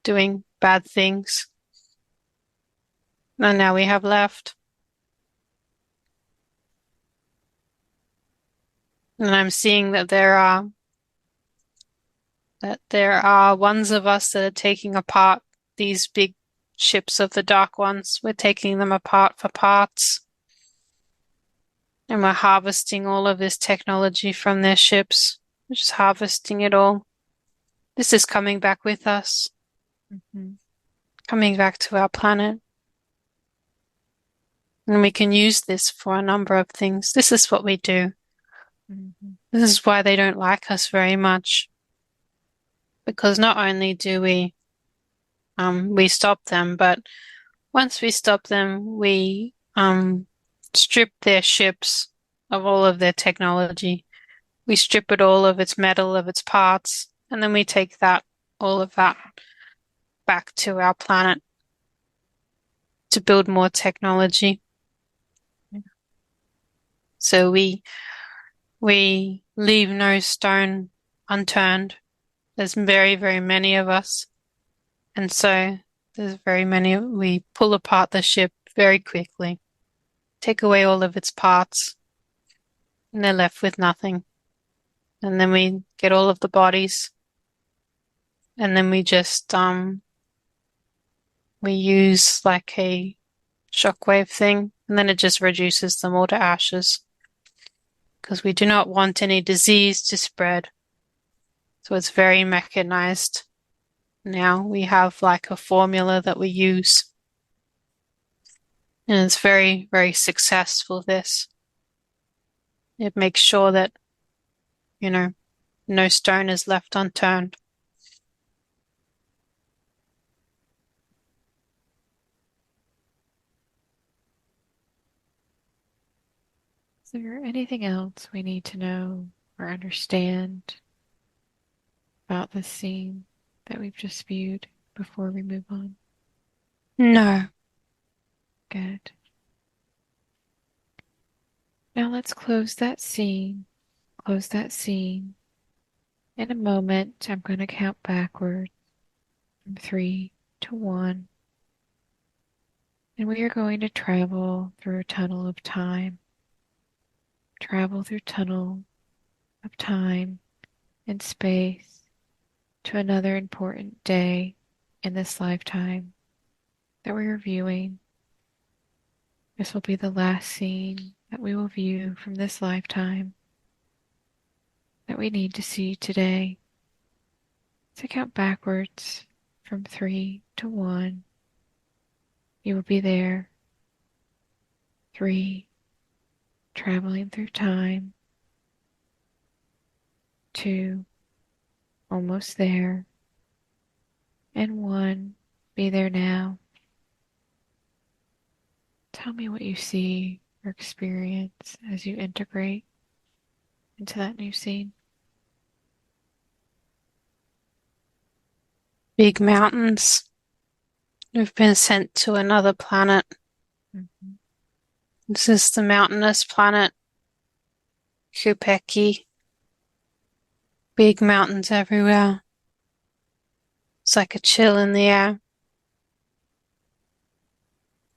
doing bad things. And now we have left. And I'm seeing that there are ones of us that are taking apart these big ships of the Dark Ones. We're taking them apart for parts. And we're harvesting all of this technology from their ships. We're just harvesting it all. This is coming back with us. Coming back to our planet. And we can use this for a number of things. This is what we do. This is why they don't like us very much. Because not only do we stop them, but once we stop them, we strip their ships of all of their technology. We strip it all of its metal, of its parts, and then we take all of that back to our planet to build more technology. So we leave no stone unturned. There's very, very many of us. And so there's very many. We pull apart the ship very quickly, take away all of its parts, and they're left with nothing. And then we get all of the bodies, and then we just we use like a shockwave thing, and then it just reduces them all to ashes. Because we do not want any disease to spread. So it's very mechanized. Now we have like a formula that we use. And it's very, very successful, this. It makes sure that, no stone is left unturned. Is there anything else we need to know or understand about this scene that we've just viewed before we move on? No. Good. Now let's close that scene. Close that scene. In a moment, I'm going to count backwards from 3 to 1. And we are going to travel through a tunnel of time. Travel through tunnel of time and space to another important day in this lifetime that we are viewing. This will be the last scene that we will view from this lifetime that we need to see today. So count backwards from 3 to 1. You will be there. 3, traveling through time. 2, almost there. And 1, be there now. Tell me what you see or experience as you integrate into that new scene. Big mountains. We've been sent to another planet. This is the mountainous planet. Kupeki. Big mountains everywhere. It's like a chill in the air.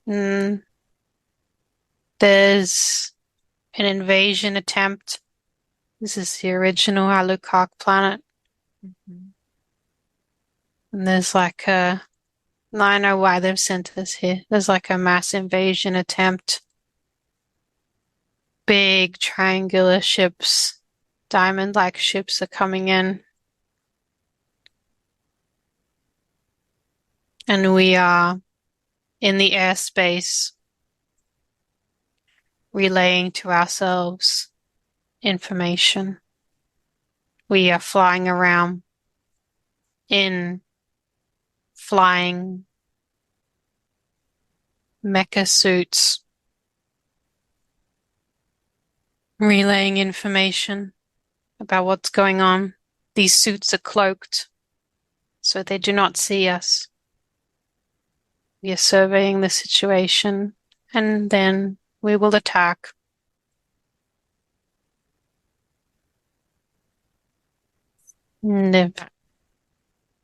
Mm, there's an invasion attempt. This is the original Alucard planet. Mm-hmm. And there's like a... I know why they've sent us here. There's like a mass invasion attempt. Big triangular ships, diamond-like ships are coming in. And we are in the airspace relaying to ourselves information. We are flying around in flying mecha suits, relaying information about what's going on. These suits are cloaked, so they do not see us. We are surveying the situation, and then we will attack. And if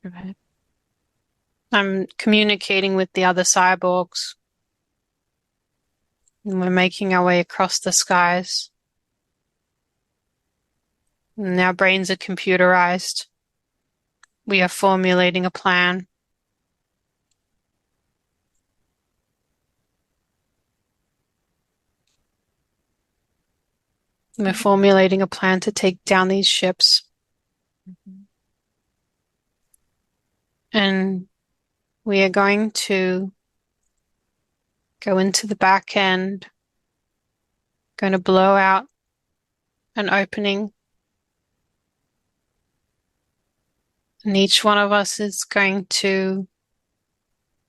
Go ahead. I'm communicating with the other cyborgs, and we're making our way across the skies. And our brains are computerized. We are formulating a plan. We're formulating a plan to take down these ships. Mm-hmm. And we are going to go into the back end, going to blow out an opening. And each one of us is going to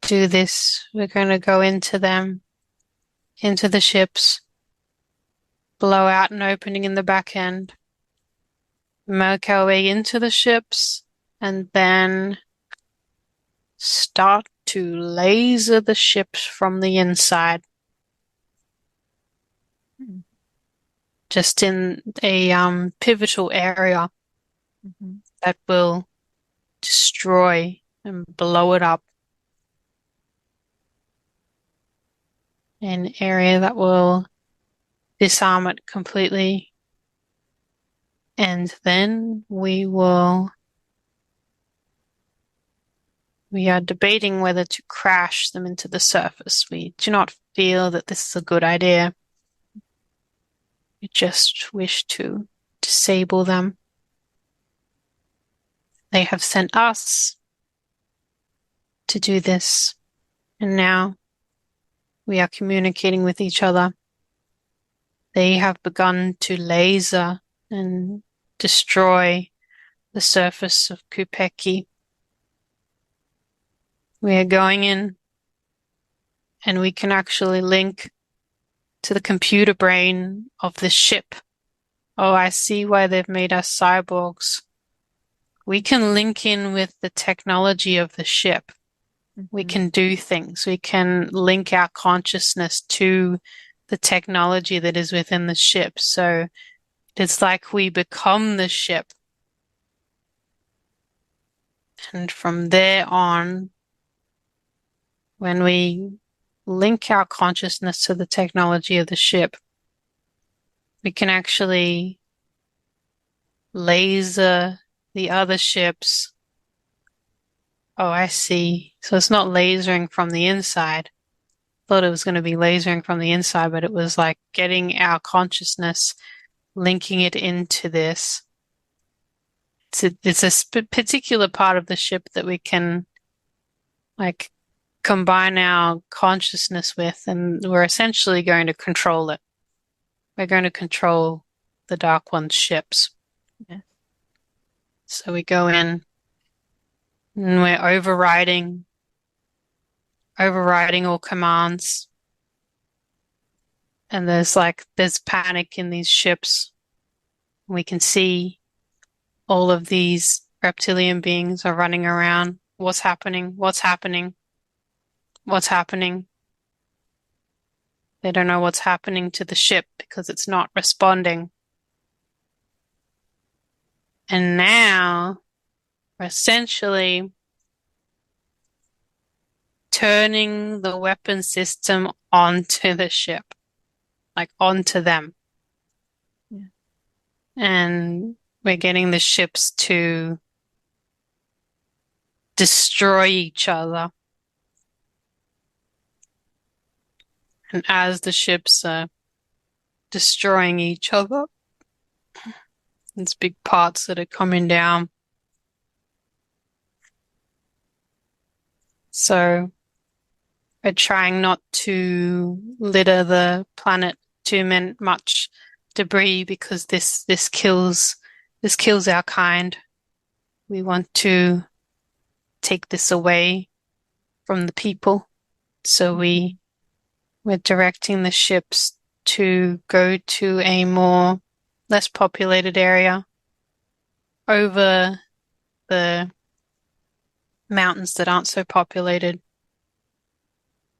do this. We're going to go into them, into the ships, blow out an opening in the back end, make our way into the ships, and then start to laser the ships from the inside. Mm-hmm. Just in a pivotal area Mm-hmm. that will destroy and blow it up. An area that will disarm it completely. And then we are debating whether to crash them into the surface. We do not feel that this is a good idea. We just wish to disable them. They have sent us to do this, and now we are communicating with each other. They have begun to laser and destroy the surface of Kupeki. We are going in, and we can actually link to the computer brain of the ship. Oh, I see why they've made us cyborgs. We can link in with the technology of the ship. We Mm-hmm. can do things. We can link our consciousness to the technology that is within the ship. So it's like we become the ship. And from there on, when we link our consciousness to the technology of the ship, we can actually laser the other ships. Oh, I see. So it's not lasering from the inside. Thought it was going to be lasering from the inside, but it was like getting our consciousness, linking it into this. It's a particular part of the ship that we can like combine our consciousness with, and we're essentially going to control it. We're going to control the Dark One's ships. Yeah. So we go in and we're overriding all commands. And there's panic in these ships. We can see all of these reptilian beings are running around. What's happening? What's happening? What's happening? They don't know what's happening to the ship because it's not responding. And now we're essentially turning the weapon system onto the ship, like onto them. Yeah. And we're getting the ships to destroy each other. And as the ships are destroying each other, there's big parts that are coming down. So we're trying not to litter the planet too much debris because this kills our kind. We want to take this away from the people. So Mhm. we're directing the ships to go to a more less populated area over the mountains that aren't so populated.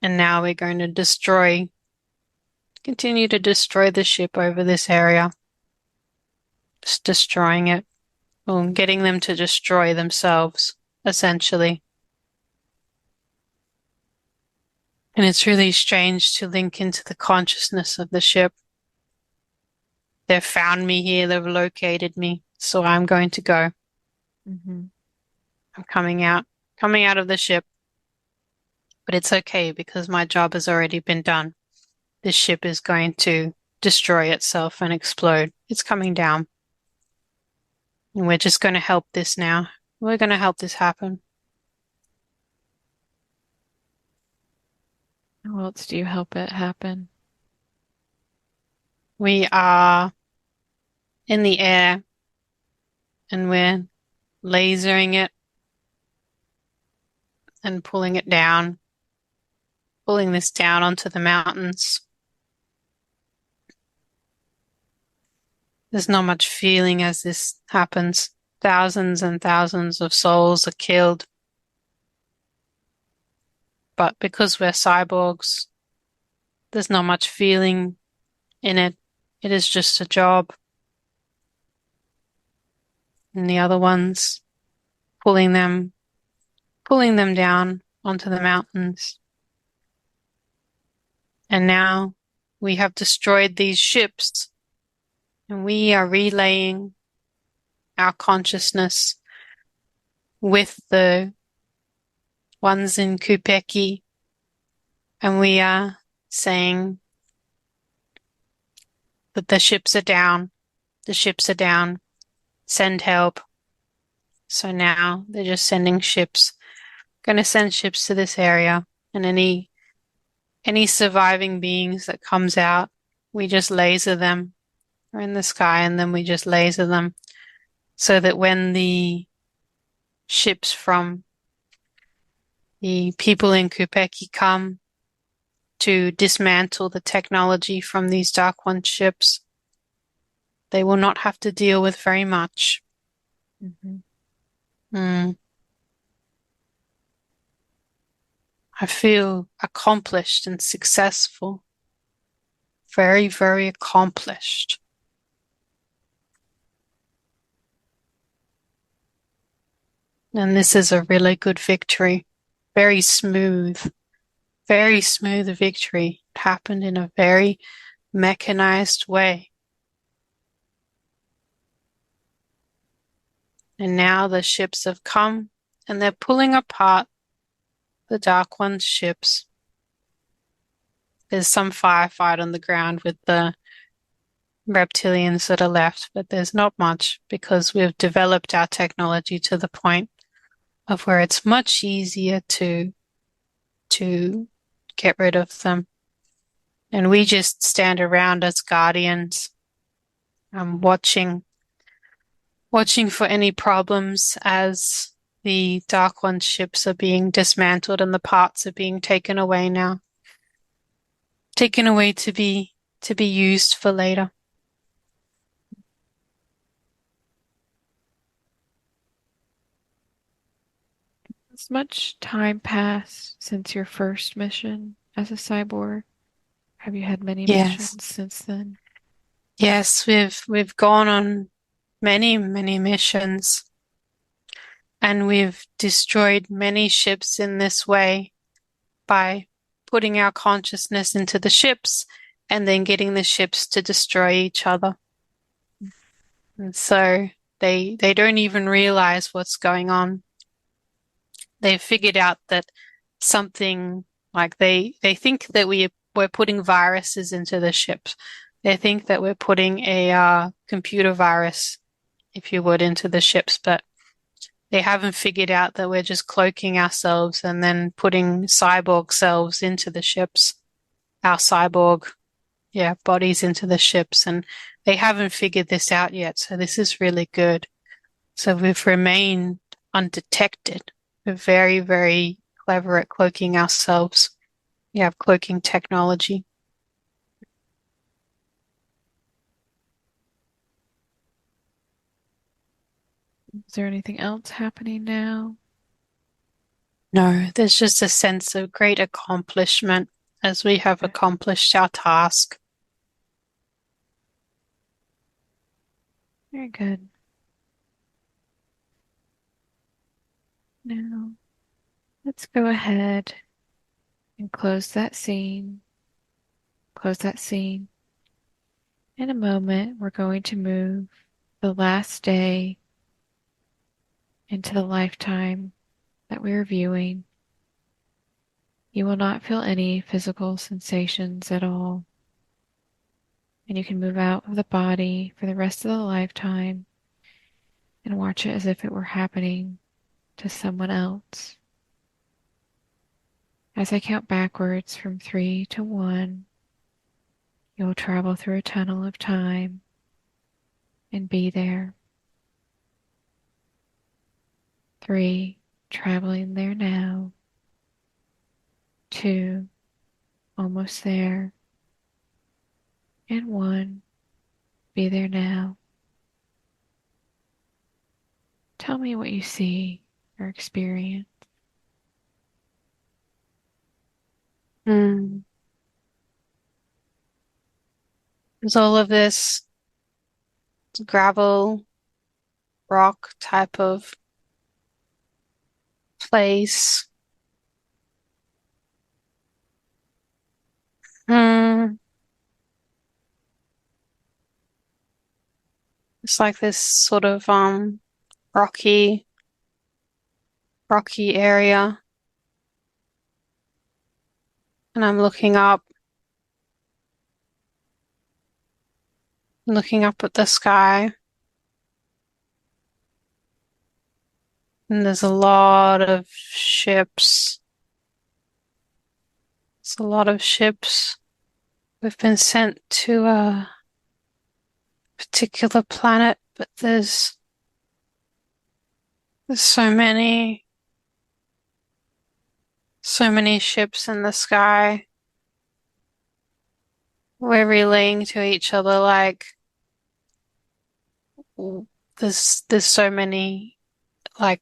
And now we're going to continue to destroy the ship over this area. Just destroying it. Or getting them to destroy themselves, essentially. And it's really strange to link into the consciousness of the ship. They've found me here, they've located me, so I'm going to go. Mhm. I'm coming out of the ship. But it's okay because my job has already been done. This ship is going to destroy itself and explode. It's coming down. And we're just going to help this now. We're going to help this happen. How else do you help it happen? We are in the air and we're lasering it and pulling it down, pulling this down onto the mountains. There's not much feeling as this happens. Thousands and thousands of souls are killed. But because we're cyborgs, there's not much feeling in it. It is just a job. And the other ones pulling them, pulling them down onto the mountains. And now we have destroyed these ships and we are relaying our consciousness with the ones in Kupeki, and we are saying that the ships are down, the ships are down, send help. So now they're just sending ships, going to send ships to this area, and any surviving beings that comes out, we just laser them. We're in the sky and then we just laser them so that when the ships from the people in Kupeki come to dismantle the technology from these Dark One ships, they will not have to deal with very much. Mhm. Mm. I feel accomplished and successful. Very, very accomplished. And this is a really good victory. Very smooth victory. It happened in a very mechanized way. And now the ships have come and they're pulling apart the Dark One's ships. There's some firefight on the ground with the reptilians that are left, but there's not much because we've developed our technology to the point of where it's much easier to get rid of them. And we just stand around as guardians, watching for any problems as the Dark One ships are being dismantled and the parts are being taken away now. Taken away to be used for later. Has much time passed since your first mission as a cyborg? Have you had many Yes. missions since then? Yes, we've gone on many, many missions, and we've destroyed many ships in this way by putting our consciousness into the ships and then getting the ships to destroy each other. And so they don't even realize what's going on. They've figured out that something like they think that we're putting viruses into the ships. They think that we're putting a computer virus, if you would, into the ships, but they haven't figured out that we're just cloaking ourselves and then putting cyborg selves into the ships, our cyborg, bodies into the ships, and they haven't figured this out yet. So this is really good. So we've remained undetected. We're very, very clever at cloaking ourselves. We have cloaking technology. Is there anything else happening now? No, there's just a sense of great accomplishment as we have accomplished our task. Very good. Now, let's go ahead and close that scene. Close that scene. In a moment, we're going to move the last day into the lifetime that we are viewing. You will not feel any physical sensations at all. And you can move out of the body for the rest of the lifetime and watch it as if it were happening to someone else. As I count backwards from 3 to 1, you will travel through a tunnel of time and be there. 3, traveling there now. 2, almost there. And 1, be there now. Tell me what you see or experience. Mm. There's all of this gravel, rock type of place. Mm. It's like this sort of rocky area. And I'm looking up at the sky. And there's a lot of ships. It's a lot of ships. We've been sent to a particular planet, but there's so many ships in the sky. We're relaying to each other like there's so many, like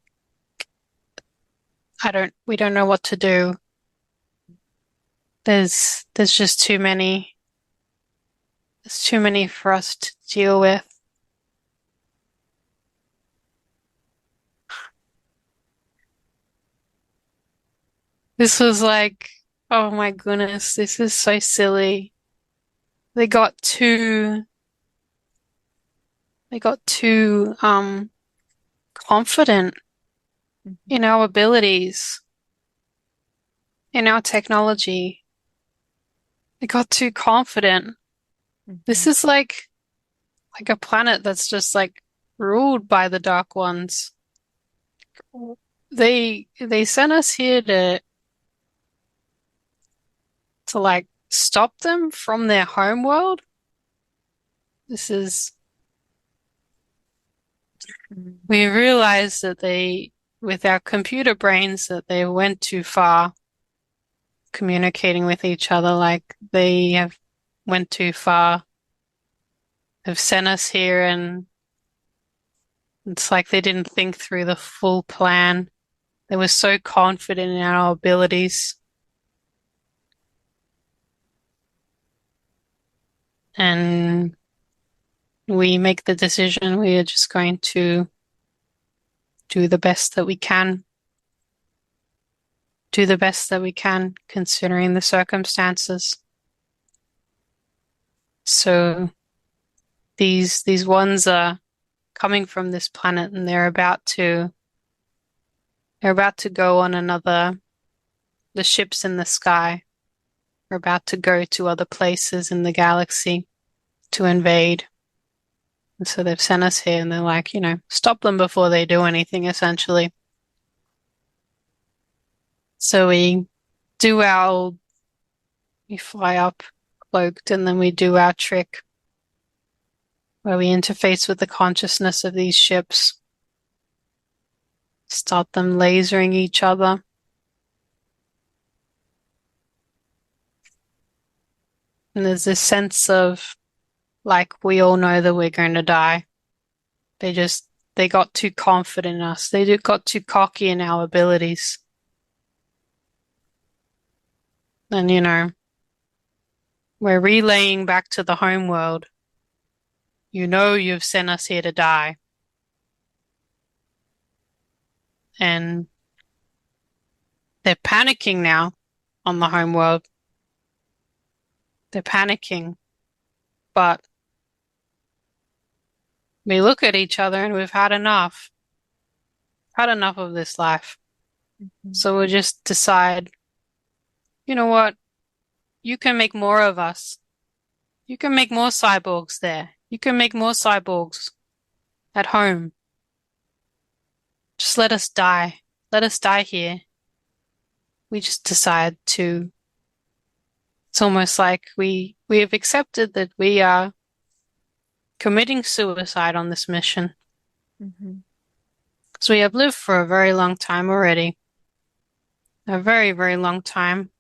we don't know what to do. There's just too many. There's too many for us to deal with. This was like, oh my goodness, this is so silly. They got too confident in our abilities, in our technology. They got too confident. This is like a planet that's just like ruled by the Dark Ones. They sent us here to like stop them from their home world. This is We realized that with our computer brains, that they went too far communicating with each other, like they have went too far, have sent us here, and it's like they didn't think through the full plan. They were so confident in our abilities. And we make the decision we are just going to do the best that we can. Do the best that we can considering the circumstances. So these ones are coming from this planet and they're about to go on the ships in the sky are about to go to other places in the galaxy to invade. And so they've sent us here and they're like, stop them before they do anything, essentially. So we fly up cloaked and then we do our trick where we interface with the consciousness of these ships, start them lasering each other. And there's this sense of, like, we all know that we're going to die. They got too confident in us. They got too cocky in our abilities. And, we're relaying back to the home world. You've sent us here to die. And they're panicking now on the home world. They're panicking. But we look at each other and we've had enough. Had enough of this life. Mm-hmm. So we'll just decide, you know what? You can make more of us. You can make more cyborgs there. You can make more cyborgs at home. Just let us die. Let us die here. We just decide to. It's almost like we have accepted that we are committing suicide on this mission. Mm-hmm. So we have lived for a very long time already. A very, very long time.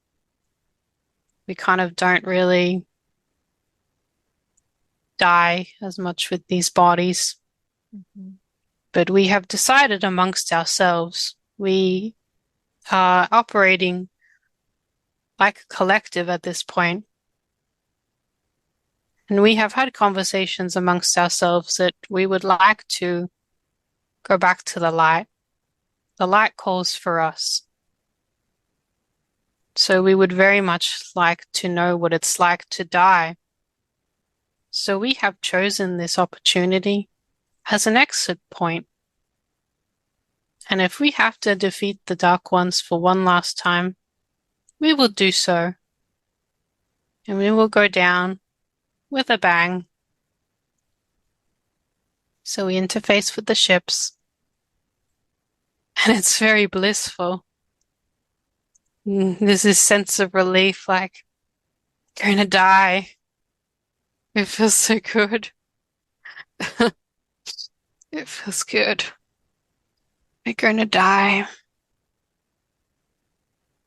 We kind of don't really die as much with these bodies. Mm-hmm. But we have decided amongst ourselves, we are operating like a collective at this point. And we have had conversations amongst ourselves that we would like to go back to the light. The light calls for us. So we would very much like to know what it's like to die. So we have chosen this opportunity as an exit point. And if we have to defeat the Dark Ones for one last time, we will do so. And we will go down with a bang. So we interface with the ships. And it's very blissful. There's this sense of relief, like, going to die. It feels so good. It feels good. We're going to die.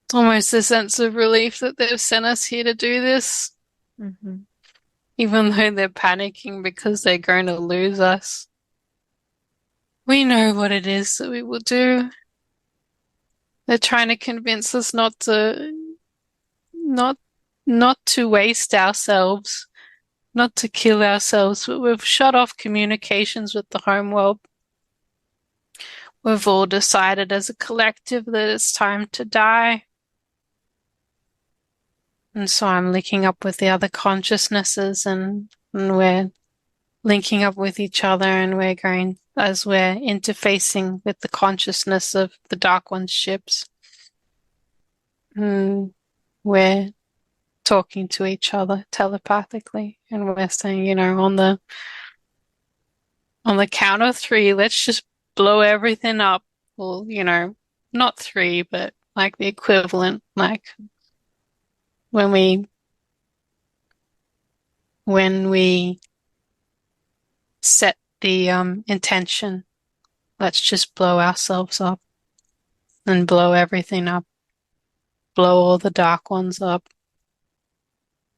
It's almost a sense of relief that they've sent us here to do this. Mm-hmm. Even though they're panicking because they're going to lose us. We know what it is that we will do. They're trying to convince us not to waste ourselves, not to kill ourselves, but we've shut off communications with the homeworld. We've all decided as a collective that it's time to die. And so I'm linking up with the other consciousnesses and we're linking up with each other and we're going, as we're interfacing with the consciousness of the Dark One's ships. We're talking to each other telepathically and we're saying, on the count of 3, let's just blow everything up. Well, not 3, but like the equivalent, like when we set the intention, let's just blow ourselves up and blow everything up, blow all the Dark Ones up.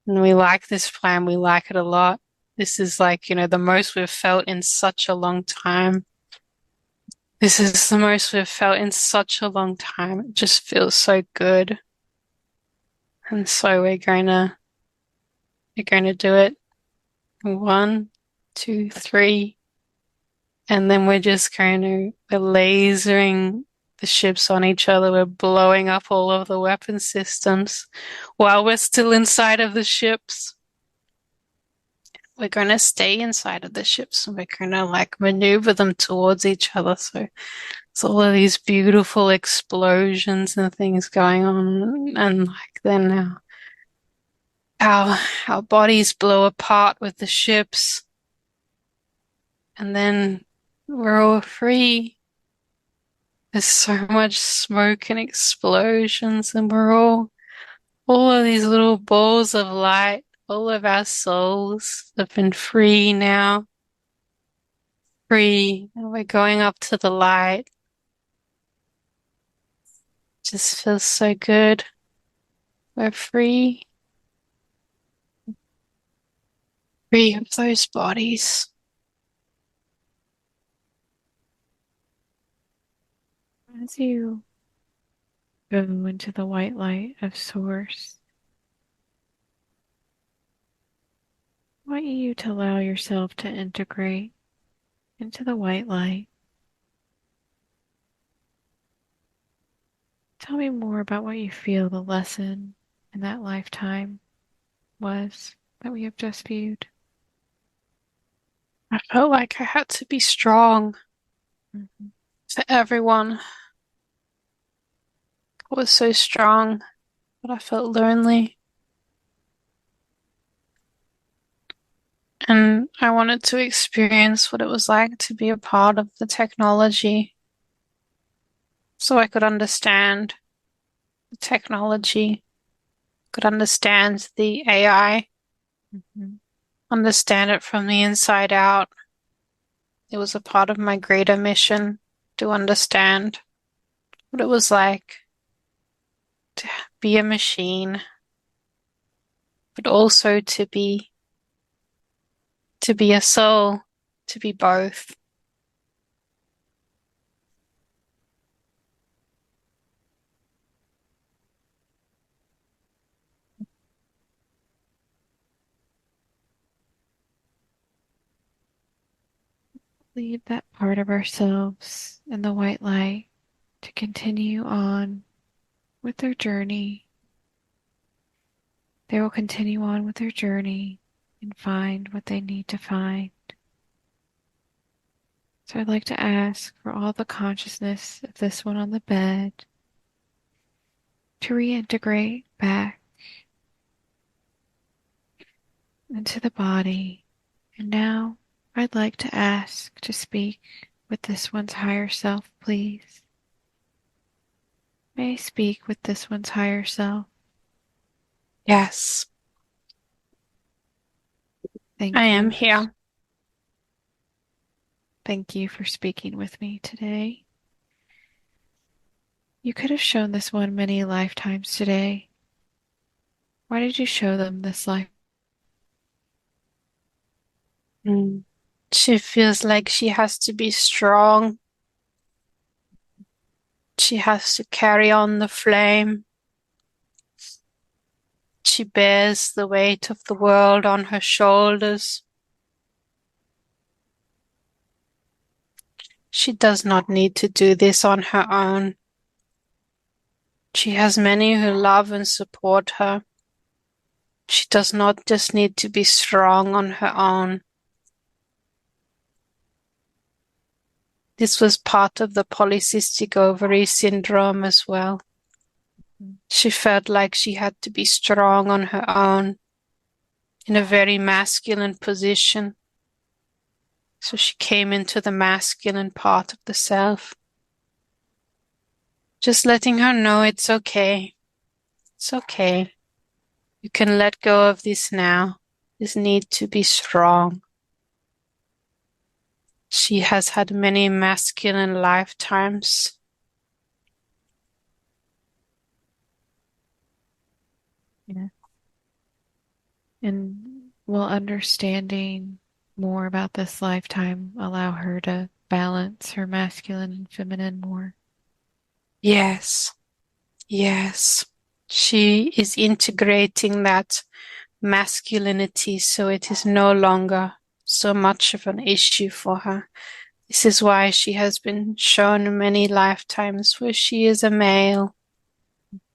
And we like this plan, we like it a lot. This is like, the most we've felt in such a long time. This is the most we've felt in such a long time. It just feels so good. And so we're going to do it. 1, 2, 3. And then we're lasering the ships on each other. We're blowing up all of the weapon systems while we're still inside of the ships. We're going to stay inside of the ships and we're going to maneuver them towards each other. So it's all of these beautiful explosions and things going on. And then our bodies blow apart with the ships. And then we're all free. There's so much smoke and explosions, and we're all of these little balls of light. All of our souls have been free now. Free. And we're going up to the light. Just feels so good. We're free. Free of those bodies. As you go into the white light of Source, I want you to allow yourself to integrate into the white light. Tell me more about what you feel the lesson in that lifetime was that we have just viewed. I felt like I had to be strong Mm-hmm. for everyone. I was so strong, but I felt lonely. And I wanted to experience what it was like to be a part of the technology so I could understand the technology, could understand the AI, Mm-hmm. understand it from the inside out. It was a part of my greater mission to understand what it was like to be a machine, but also to be a soul, to be both. Leave that part of ourselves in the white light to continue on with their journey. They will continue on with their journey and find what they need to find. So I'd like to ask for all the consciousness of this one on the bed to reintegrate back into the body. And now I'd like to ask to speak with this one's higher self, please. May I speak with this one's higher self? Yes, I Thank am you. here. Thank you for speaking with me today. You could have shown this one many lifetimes today. Why did you show them this life? Mm. She feels like she has to be strong. She has to carry on the flame. She bears the weight of the world on her shoulders. She does not need to do this on her own. She has many who love and support her. She does not just need to be strong on her own. This was part of the polycystic ovary syndrome as well. She felt like she had to be strong on her own in a very masculine position. So she came into the masculine part of the self. Just letting her know it's okay. It's okay. You can let go of this now. This need to be strong. She has had many masculine lifetimes. Yeah. And will understanding more about this lifetime allow her to balance her masculine and feminine more? Yes, yes. She is integrating that masculinity so it is no longer so much of an issue for her. This is why she has been shown many lifetimes where she is a male.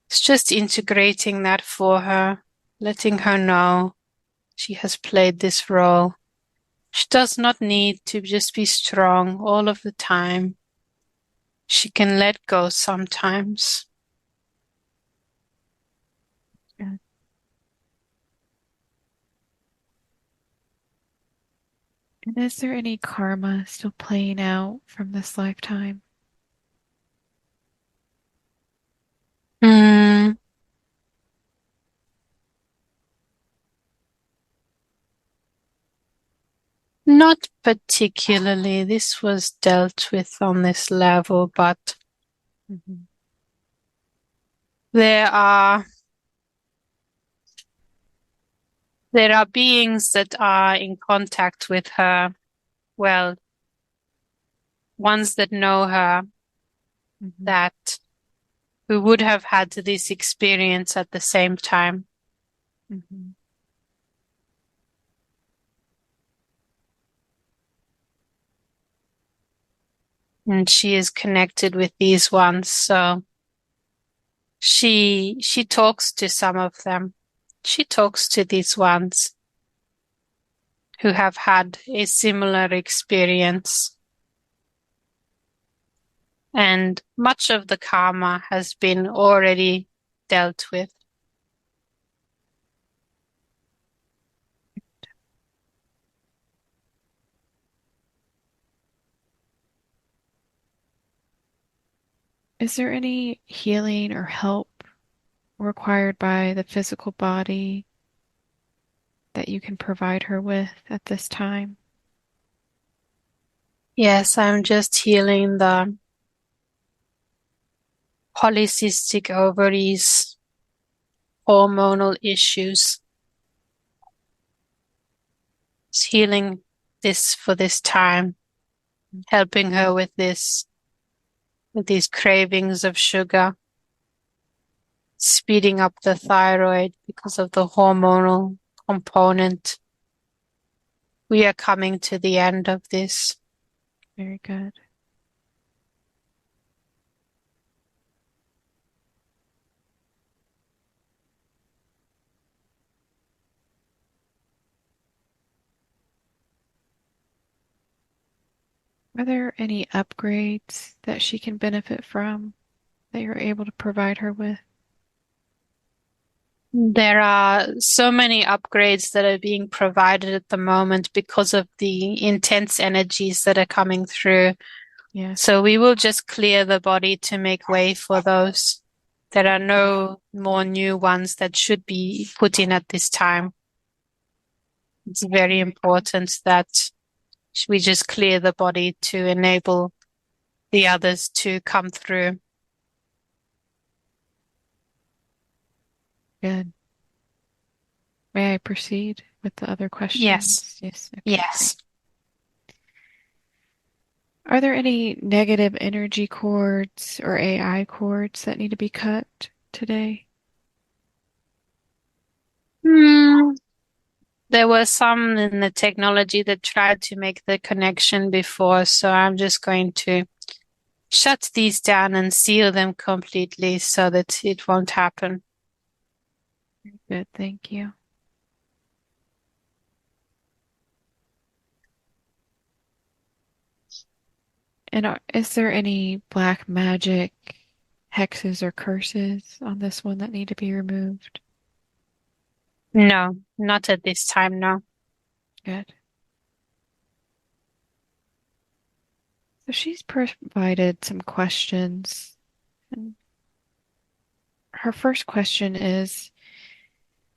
It's just integrating that for her, letting her know she has played this role. She does not need to just be strong all of the time. She can let go sometimes. Yeah. And is there any karma still playing out from this lifetime? Mm, not particularly. This was dealt with on this level, but Mm-hmm. there are beings that are in contact with her. Well, ones that know her, Mm-hmm. that who would have had this experience at the same time. Mm-hmm. And she is connected with these ones, so she talks to some of them. She talks to these ones who have had a similar experience. And much of the karma has been already dealt with. Is there any healing or help required by the physical body that you can provide her with at this time? Yes, I'm just healing the polycystic ovaries, hormonal issues. It's healing this for this time, helping her with this, with these cravings of sugar, speeding up the thyroid because of the hormonal component. We are coming to the end of this. Very good. Are there any upgrades that she can benefit from that you're able to provide her with? There are so many upgrades that are being provided at the moment because of the intense energies that are coming through. Yes. So we will just clear the body to make way for those. There are no more new ones that should be put in at this time. It's very important that we just clear the body to enable the others to come through. Good. May I proceed with the other Yes, questions? Yes. Okay, great. yes. Are there any negative energy cords or AI cords that need to be cut today? Hmm. There were some in the technology that tried to make the connection before, so I'm just going to shut these down and seal them completely so that it won't happen. Good, thank you. And is there any black magic hexes or curses on this one that need to be removed? No, not at this time, no. Good. So she's provided some questions. And her first question is,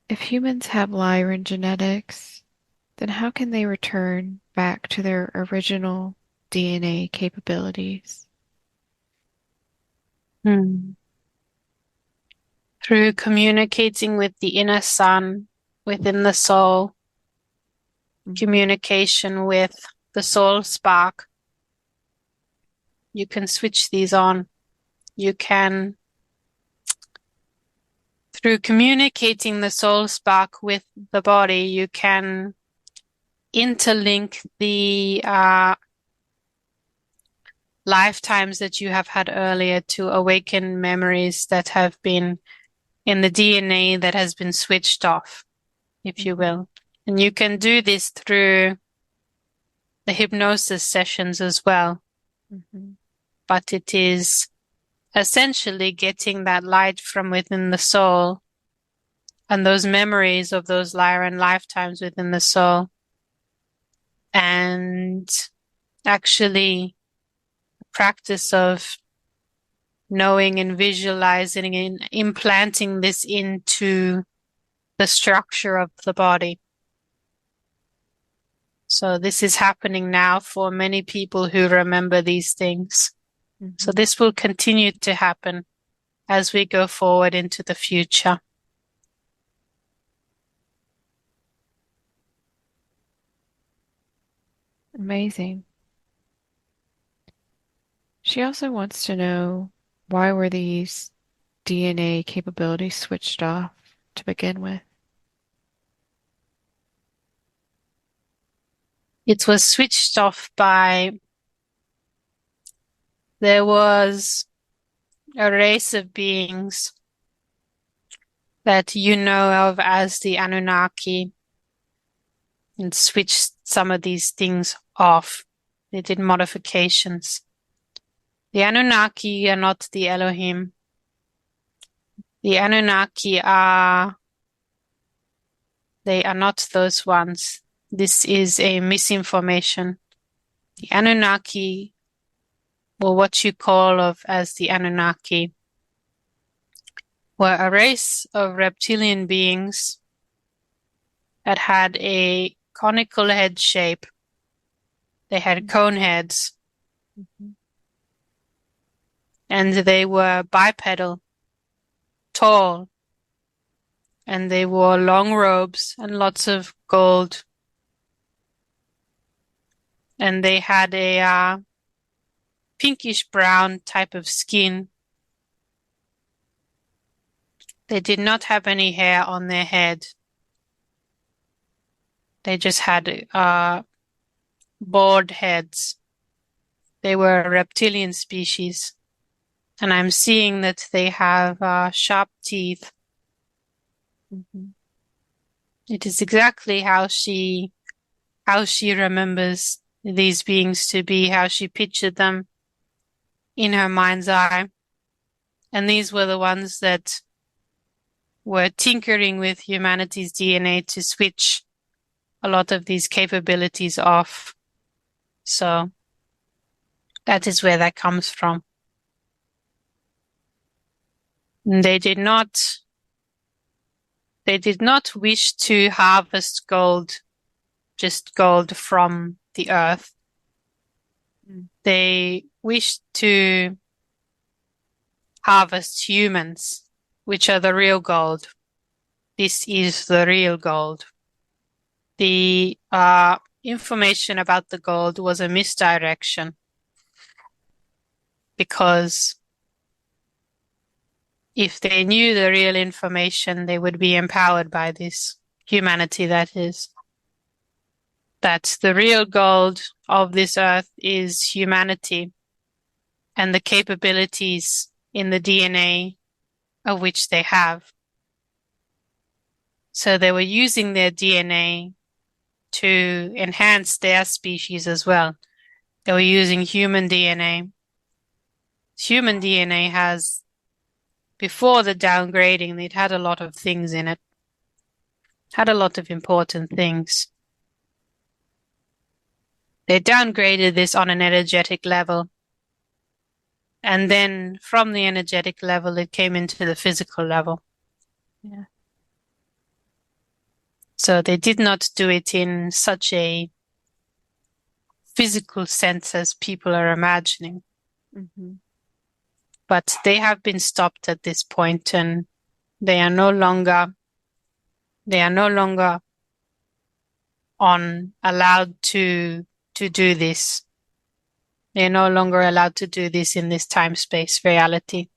if humans have Lyran genetics, then how can they return back to their original DNA capabilities? Hmm. Through communicating with the inner sun within the soul, Mhm. communication with the soul spark, you can switch these on. You can, through communicating the soul spark with the body, you can interlink the lifetimes that you have had earlier to awaken memories that have been in the DNA that has been switched off, if you will. And you can do this through the hypnosis sessions as well. But it is essentially getting that light from within the soul and those memories of those Lyran lifetimes within the soul, and actually practice of knowing and visualizing and implanting this into the structure of the body. So this is happening now for many people who remember these things. So this will continue to happen as we go forward into the future. Amazing. She also wants to know, why were these DNA capabilities switched off to begin with? It was switched off there was a race of beings that you know of as the Anunnaki, and switched some of these things off. They did modifications. The Anunnaki are not the Elohim. The Anunnaki they are not those ones. This is a misinformation. The Anunnaki, or what you call of as the Anunnaki, were a race of reptilian beings that had a conical head shape. They had cone heads. And they were bipedal, tall, and they wore long robes and lots of gold. And they had a pinkish brown type of skin. They did not have any hair on their head. They just had bald heads. They were a reptilian species. And I'm seeing that they have sharp teeth. It is exactly how she remembers these beings to be, how she pictured them in her mind's eye. And these were the ones that were tinkering with humanity's DNA to switch a lot of these capabilities off. So that is where that comes from. And they did not wish to harvest gold, just gold from the earth. They wished to harvest humans, which are the real gold. This is the real gold. The information about the gold was a misdirection, because if they knew the real information, they would be empowered by this humanity, that is. That the real gold of this earth is humanity and the capabilities in the DNA of which they have. So they were using their DNA to enhance their species as well. They were using human DNA. Human DNA has, before the downgrading, it had a lot of things in it. Had a lot of important things. They downgraded this on an energetic level. And then from the energetic level, it came into the physical level. Yeah. So they did not do it in such a physical sense as people are imagining. But they have been stopped at this point, and they are no longer allowed to do this. They're no longer allowed to do this in this time-space reality.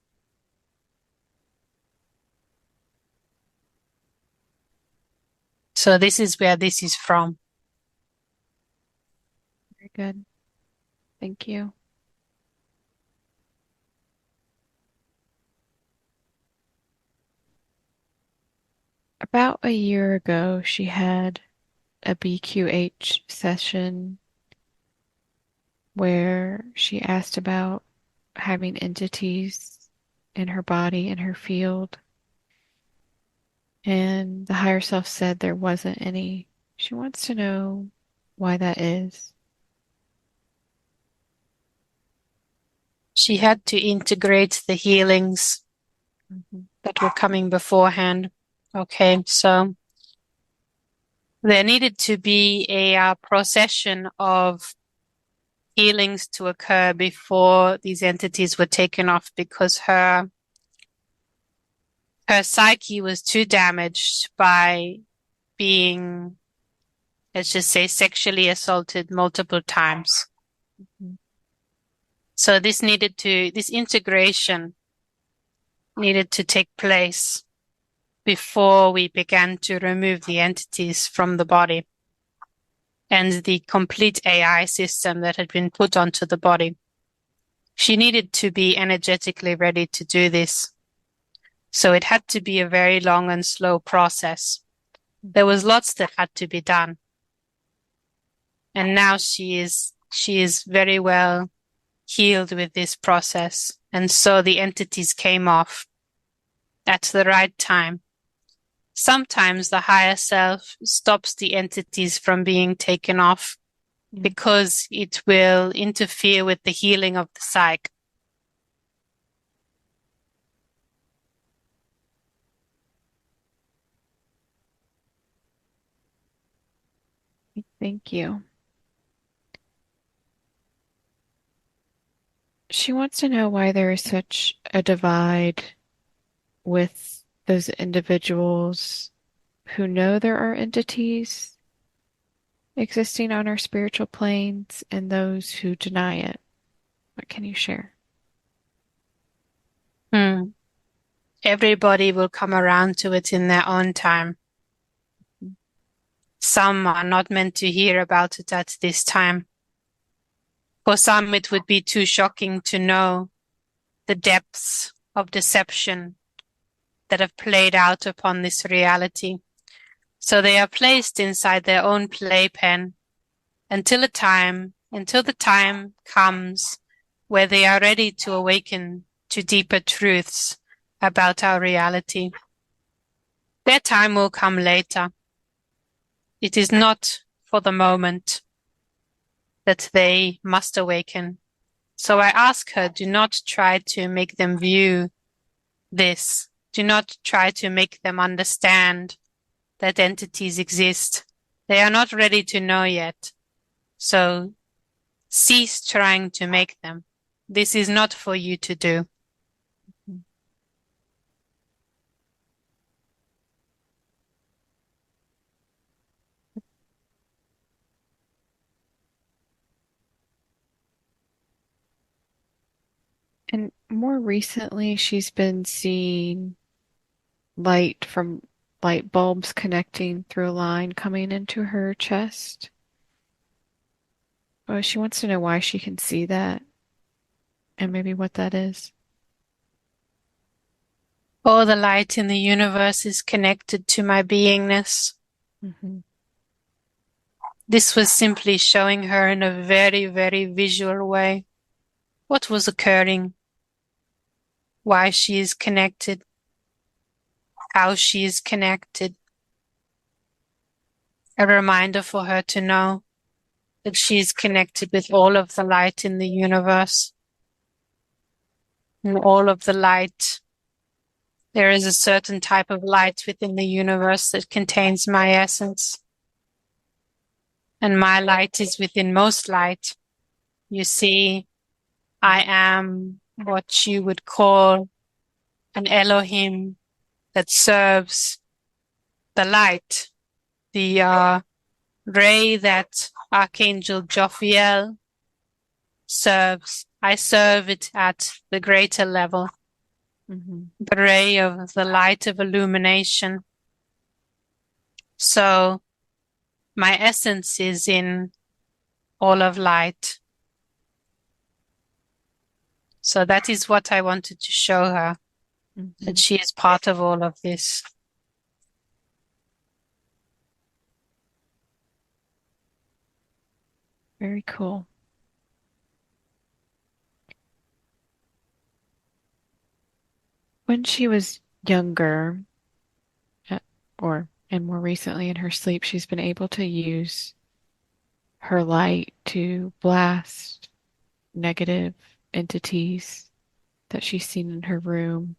So this is where this is from. Good. Thank you. About a year ago, she had a BQH session where she asked about having entities in her body, in her field, and the higher self said there wasn't any. She wants to know why that is. She had to integrate the healings that were coming beforehand. Okay, so there needed to be a procession of healings to occur before these entities were taken off, because her psyche was too damaged by being, let's just say, sexually assaulted multiple times. So this integration needed to take place before we began to remove the entities from the body and the complete AI system that had been put onto the body. She needed to be energetically ready to do this. So it had to be a very long and slow process. There was lots that had to be done. And now she is very well healed with this process. And so the entities came off at the right time. Sometimes the higher self stops the entities from being taken off because it will interfere with the healing of the psyche. Thank you. She wants to know why there is such a divide with those individuals who know there are entities existing on our spiritual planes and those who deny it. What can you share? Everybody will come around to it in their own time. Some are not meant to hear about it at this time. For some, it would be too shocking to know the depths of deception that have played out upon this reality. So they are placed inside their own playpen until the time comes where they are ready to awaken to deeper truths about our reality. Their time will come later. It is not for the moment that they must awaken. So I ask her, do not try to make them view this. Do not try to make them understand that entities exist. They are not ready to know yet. So cease trying to make them. This is not for you to do. And more recently, she's been seeing light from light bulbs connecting through a line coming into her chest. Oh, she wants to know why she can see that and maybe what that is. All the light in the universe is connected to my beingness. Mm-hmm. This was simply showing her in a very, very visual way what was occurring, why she is connected, how she is connected. A reminder for her to know that she is connected with all of the light in the universe. And all of the light, there is a certain type of light within the universe that contains my essence. And my light is within most light. You see, I am what you would call an Elohim that serves the light, the ray that Archangel Jophiel serves. I serve it at the greater level, the ray of the light of illumination. So my essence is in all of light. So that is what I wanted to show her, that she is part of all of this. Very cool. When she was younger, uh, and more recently in her sleep, she's been able to use her light to blast negative entities that she's seen in her room.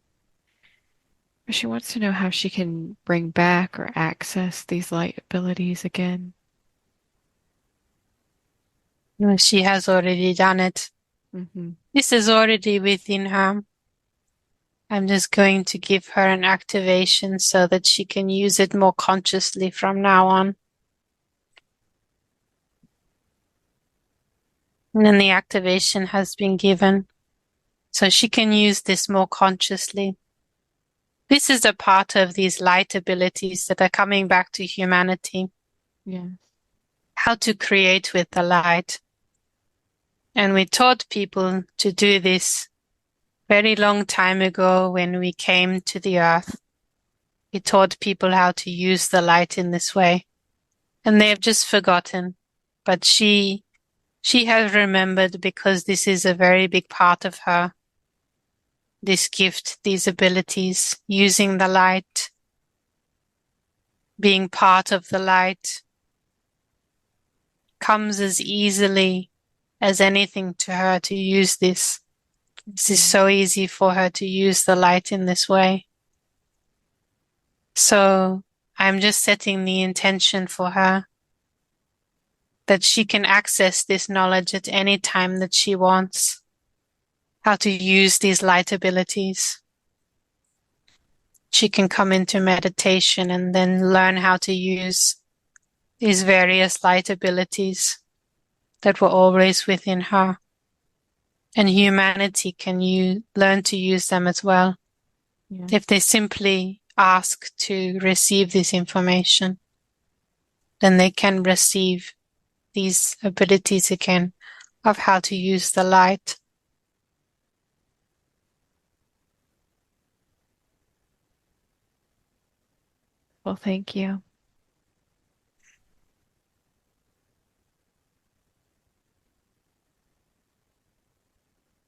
She wants to know how she can bring back or access these light abilities again. She has already done it. Mm-hmm. This is already within her. I'm just going to give her an activation so that she can use it more consciously from now on. And then the activation has been given, so she can use this more consciously. This is a part of these light abilities that are coming back to humanity. Yes. How to create with the light. And we taught people to do this very long time ago when we came to the earth. We taught people how to use the light in this way. And they have just forgotten. But she has remembered because this is a very big part of her. This gift, these abilities, using the light, being part of the light, comes as easily as anything to her to use this. This is so easy for her to use the light in this way. So I'm just setting the intention for her that she can access this knowledge at any time that she wants, how to use these light abilities. She can come into meditation and then learn how to use these various light abilities that were always within her. And humanity can learn to use them as well. Yeah. If they simply ask to receive this information, then they can receive these abilities again of how to use the light. Well, thank you.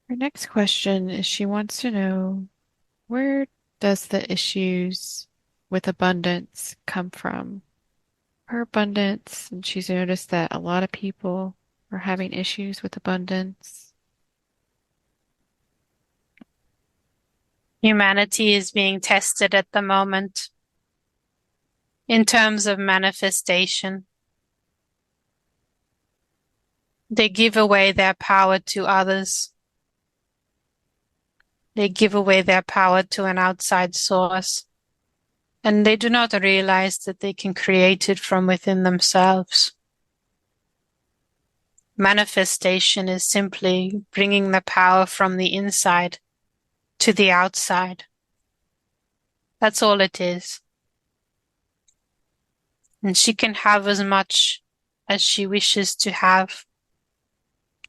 Her next question is she wants to know, where does the issues with abundance come from? Her abundance, and she's noticed that a lot of people are having issues with abundance. Humanity is being tested at the moment in terms of manifestation. They give away their power to others. They give away their power to an outside source. And they do not realize that they can create it from within themselves. Manifestation is simply bringing the power from the inside to the outside. That's all it is. And she can have as much as she wishes to have.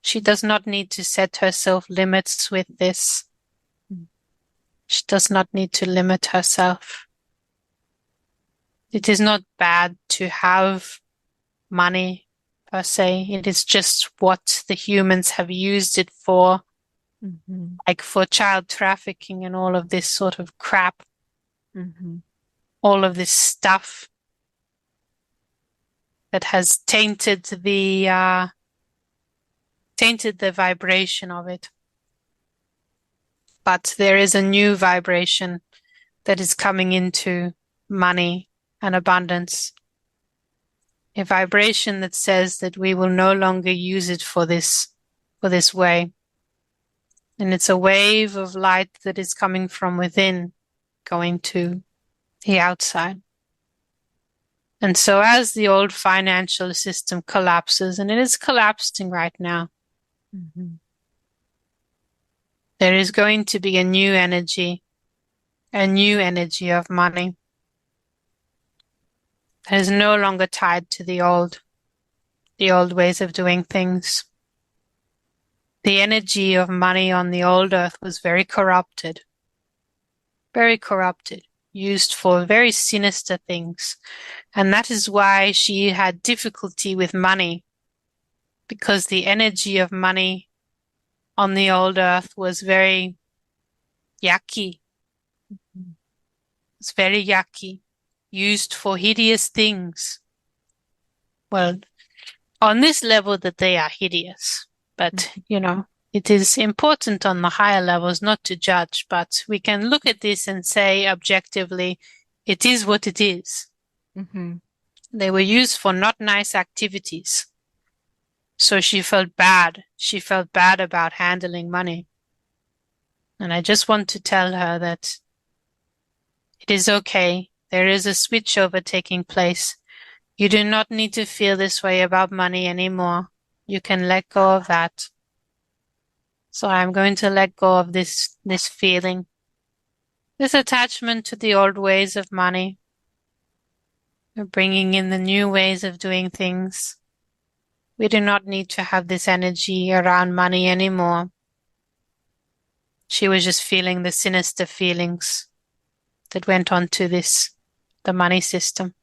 She does not need to set herself limits with this. She does not need to limit herself. It is not bad to have money per se. It is just what the humans have used it for, like for child trafficking and all of this sort of crap, all of this stuff that has tainted the vibration of it. But there is a new vibration that is coming into money and abundance. A vibration that says that we will no longer use it for this way. And it's a wave of light that is coming from within, going to the outside. And so as the old financial system collapses, and it is collapsing right now, there is going to be a new energy of money that is no longer tied to the old. the old ways of doing things. The energy of money on the old earth was very corrupted, used for very sinister things. And that is why she had difficulty with money, because the energy of money on the old earth was very yucky. It's very yucky, used for hideous things. Well, on this level that they are hideous, but, it is important on the higher levels not to judge, but we can look at this and say objectively, it is what it is. Mm-hmm. They were used for not nice activities. So she felt bad. She felt bad about handling money. And I just want to tell her that it is okay. There is a switchover taking place. You do not need to feel this way about money anymore. You can let go of that. So I'm going to let go of this feeling, this attachment to the old ways of money. We're bringing in the new ways of doing things. We do not need to have this energy around money anymore. She was just feeling the sinister feelings that went on to the money system.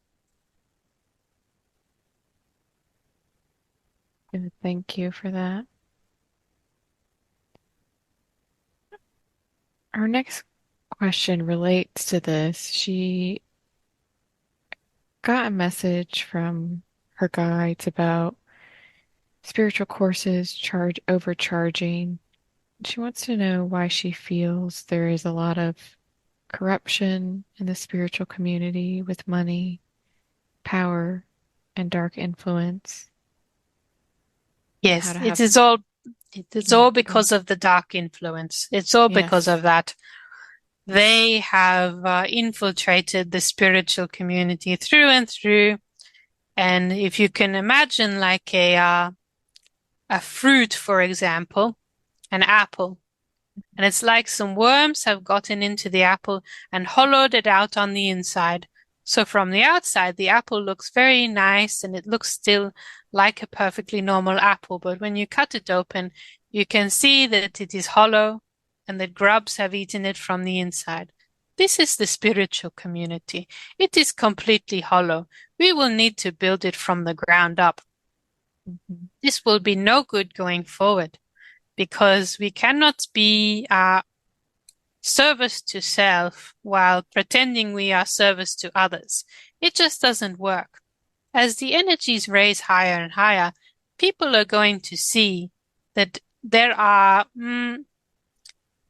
And thank you for that. Our next question relates to this. She got a message from her guides about spiritual courses overcharging. She wants to know why she feels there is a lot of corruption in the spiritual community with money, power, and dark influence. Yes, it is all because of the dark influence. It's all because of that. They have infiltrated the spiritual community through and through. And if you can imagine like a fruit, for example, an apple, and it's like some worms have gotten into the apple and hollowed it out on the inside. So from the outside, the apple looks very nice and it looks still like a perfectly normal apple. But when you cut it open, you can see that it is hollow and that grubs have eaten it from the inside. This is the spiritual community. It is completely hollow. We will need to build it from the ground up. This will be no good going forward, because we cannot be service to self while pretending we are service to others. It just doesn't work. As the energies raise higher and higher, people are going to see that there are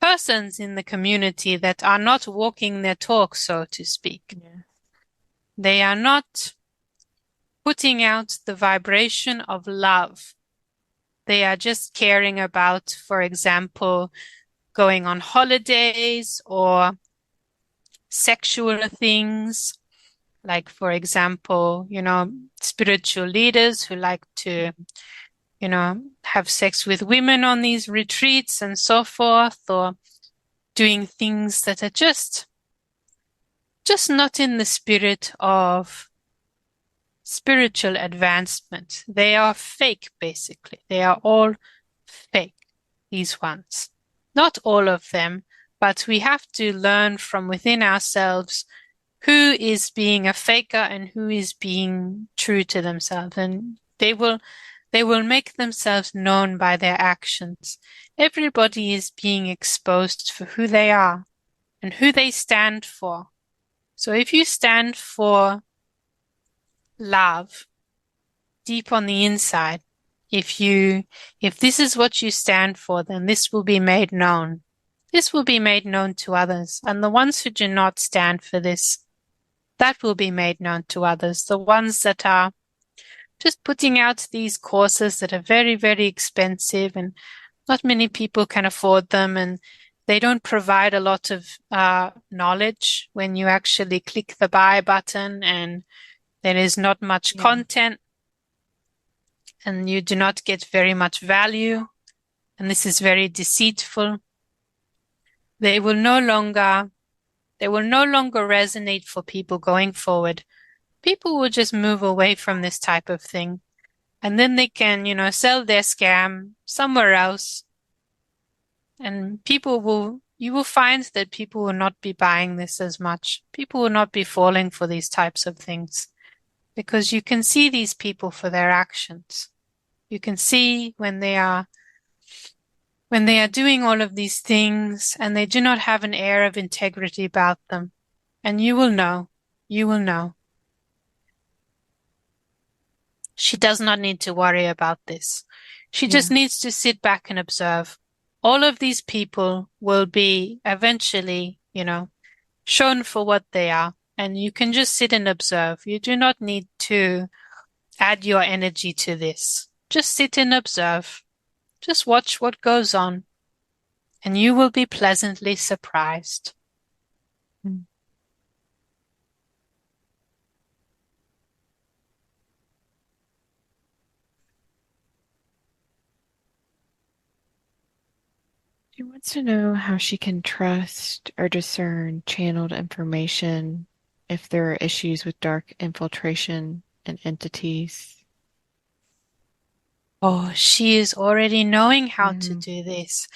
persons in the community that are not walking their talk, so to speak. Yeah. They are not putting out the vibration of love. They are just caring about, for example, going on holidays or sexual things, like, for example, spiritual leaders who like to, have sex with women on these retreats and so forth, or doing things that are just not in the spirit of spiritual advancement. They are fake, basically. They are all fake, these ones. Not all of them, but we have to learn from within ourselves who is being a faker and who is being true to themselves. And they will make themselves known by their actions. Everybody is being exposed for who they are and who they stand for. So if you stand for love deep on the inside, if this is what you stand for, then this will be made known. This will be made known to others. And the ones who do not stand for this, that will be made known to others. The ones that are just putting out these courses that are very, very expensive and not many people can afford them, and they don't provide a lot of knowledge when you actually click the buy button, and there is not much content, and you do not get very much value, and this is very deceitful. They will no longer resonate for people going forward. People will just move away from this type of thing. And then they can, sell their scam somewhere else. And you will find that people will not be buying this as much. People will not be falling for these types of things because you can see these people for their actions. You can see when they are doing all of these things and they do not have an air of integrity about them. And you will know. You will know. She does not need to worry about this. She just needs to sit back and observe. All of these people will be eventually, shown for what they are. And you can just sit and observe. You do not need to add your energy to this. Just sit and observe. Just watch what goes on. And you will be pleasantly surprised. She wants to know how she can trust or discern channeled information if there are issues with dark infiltration and entities. Oh, she is already knowing how to do this.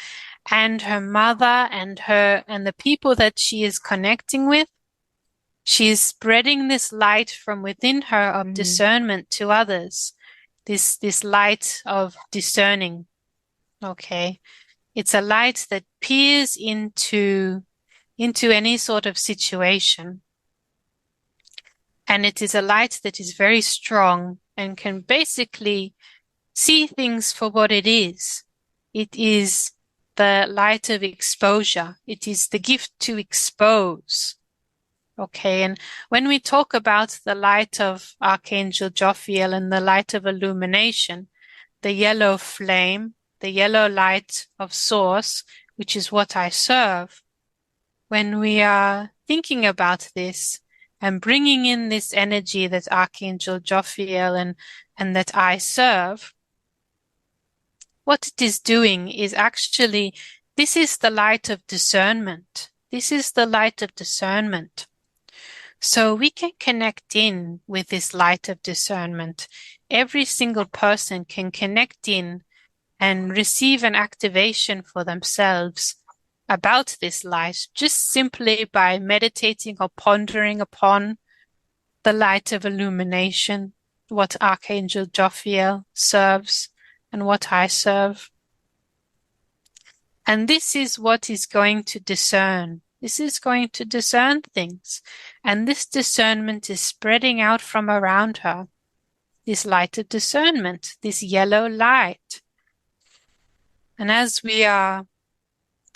And her mother and the people that she is connecting with, she is spreading this light from within her of discernment to others. This light of discerning. Okay. It's a light that peers into any sort of situation. And it is a light that is very strong and can basically see things for what it is. It is the light of exposure. It is the gift to expose. Okay, and when we talk about the light of Archangel Jophiel and the light of illumination, the yellow flame, the yellow light of source, which is what I serve, when we are thinking about this and bringing in this energy that Archangel Jophiel and that I serve, what it is doing is actually, this is the light of discernment. This is the light of discernment. So we can connect in with this light of discernment. Every single person can connect in and receive an activation for themselves about this light, just simply by meditating or pondering upon the light of illumination, what Archangel Jophiel serves and what I serve. And this is what is going to discern. This is going to discern things. And this discernment is spreading out from around her. This light of discernment, this yellow light. And as we are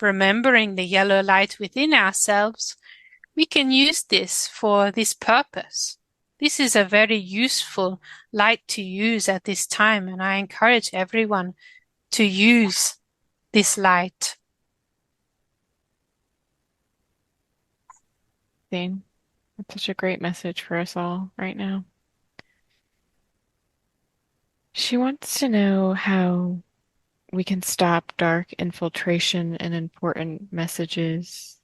remembering the yellow light within ourselves, we can use this for this purpose. This is a very useful light to use at this time, and I encourage everyone to use this light. That's such a great message for us all right now. She wants to know how we can stop dark infiltration in important messages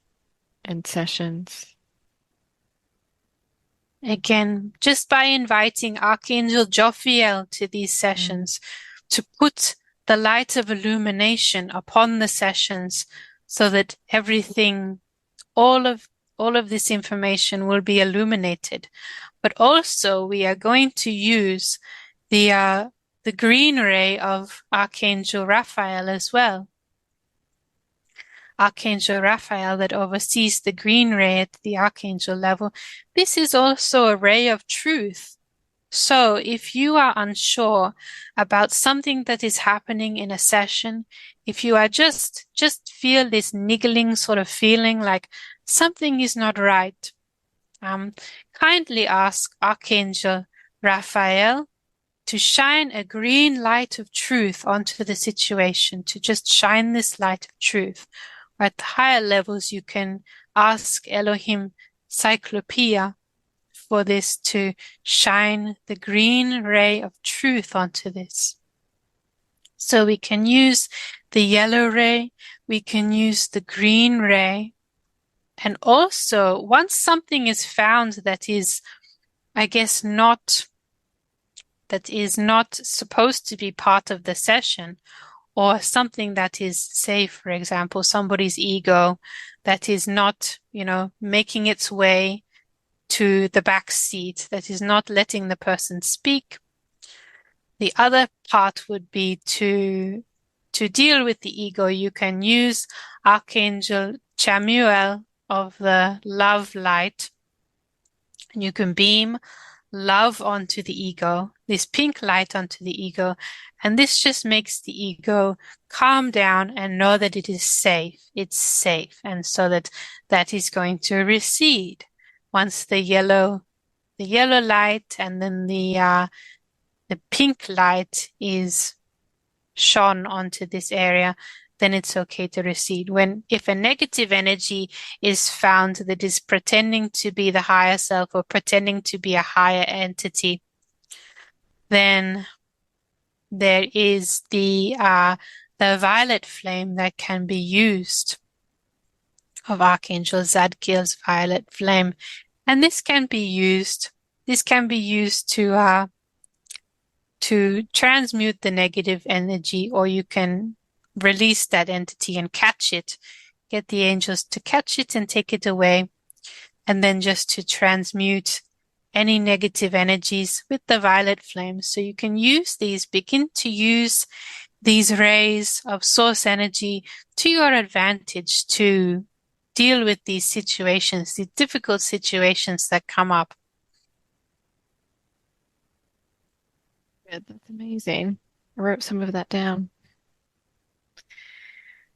and sessions. Again, just by inviting Archangel Jophiel to these sessions, to put the light of illumination upon the sessions so that everything, all of this information will be illuminated. But also we are going to use the green ray of Archangel Raphael as well. Archangel Raphael that oversees the green ray at the archangel level. This is also a ray of truth. So if you are unsure about something that is happening in a session, if you are just feel this niggling sort of feeling like something is not right, kindly ask Archangel Raphael to shine a green light of truth onto the situation, to just shine this light of truth. At the higher levels, you can ask Elohim Cyclopeia for this to shine the green ray of truth onto this. So we can use the yellow ray, we can use the green ray. And also, once something is found that is, I guess, that is not supposed to be part of the session, or something that is, say, for example, somebody's ego that is not, making its way to the back seat, that is not letting the person speak. The other part would be to deal with the ego. You can use Archangel Chamuel of the love light, and you can beam love onto the ego, this pink light onto the ego, and this just makes the ego calm down and know that it is safe. It's safe, and so that is going to recede once the yellow light and then the pink light is shone onto this area, then it's okay to recede. If a negative energy is found that is pretending to be the higher self or pretending to be a higher entity, then there is the violet flame that can be used, of Archangel Zadkiel's violet flame, and this can be used. This can be used to transmute the negative energy, or you can release that entity and catch it, get the angels to catch it and take it away, and then just to transmute any negative energies with the violet flame. So you can use these, begin to use these rays of source energy to your advantage to deal with these situations, these difficult situations that come up. Good, that's amazing. I wrote some of that down.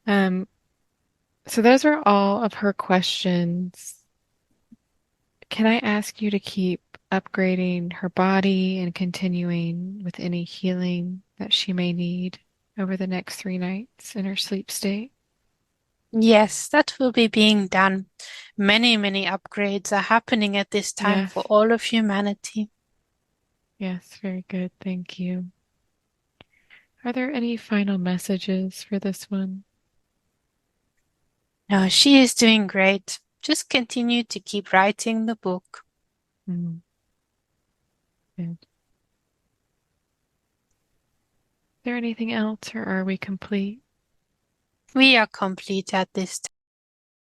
Um, so those are all of her questions. Can I ask you to keep upgrading her body and continuing with any healing that she may need over the next 3 nights in her sleep state? Yes, that will be being done. Many, many upgrades are happening at this time Yes, for all of humanity. yes, very good. Thank you. Are there any final messages for this one? No, she is doing great. Just continue to keep writing the book. Mm, good. Is there anything else, or are we complete? We are complete at this time.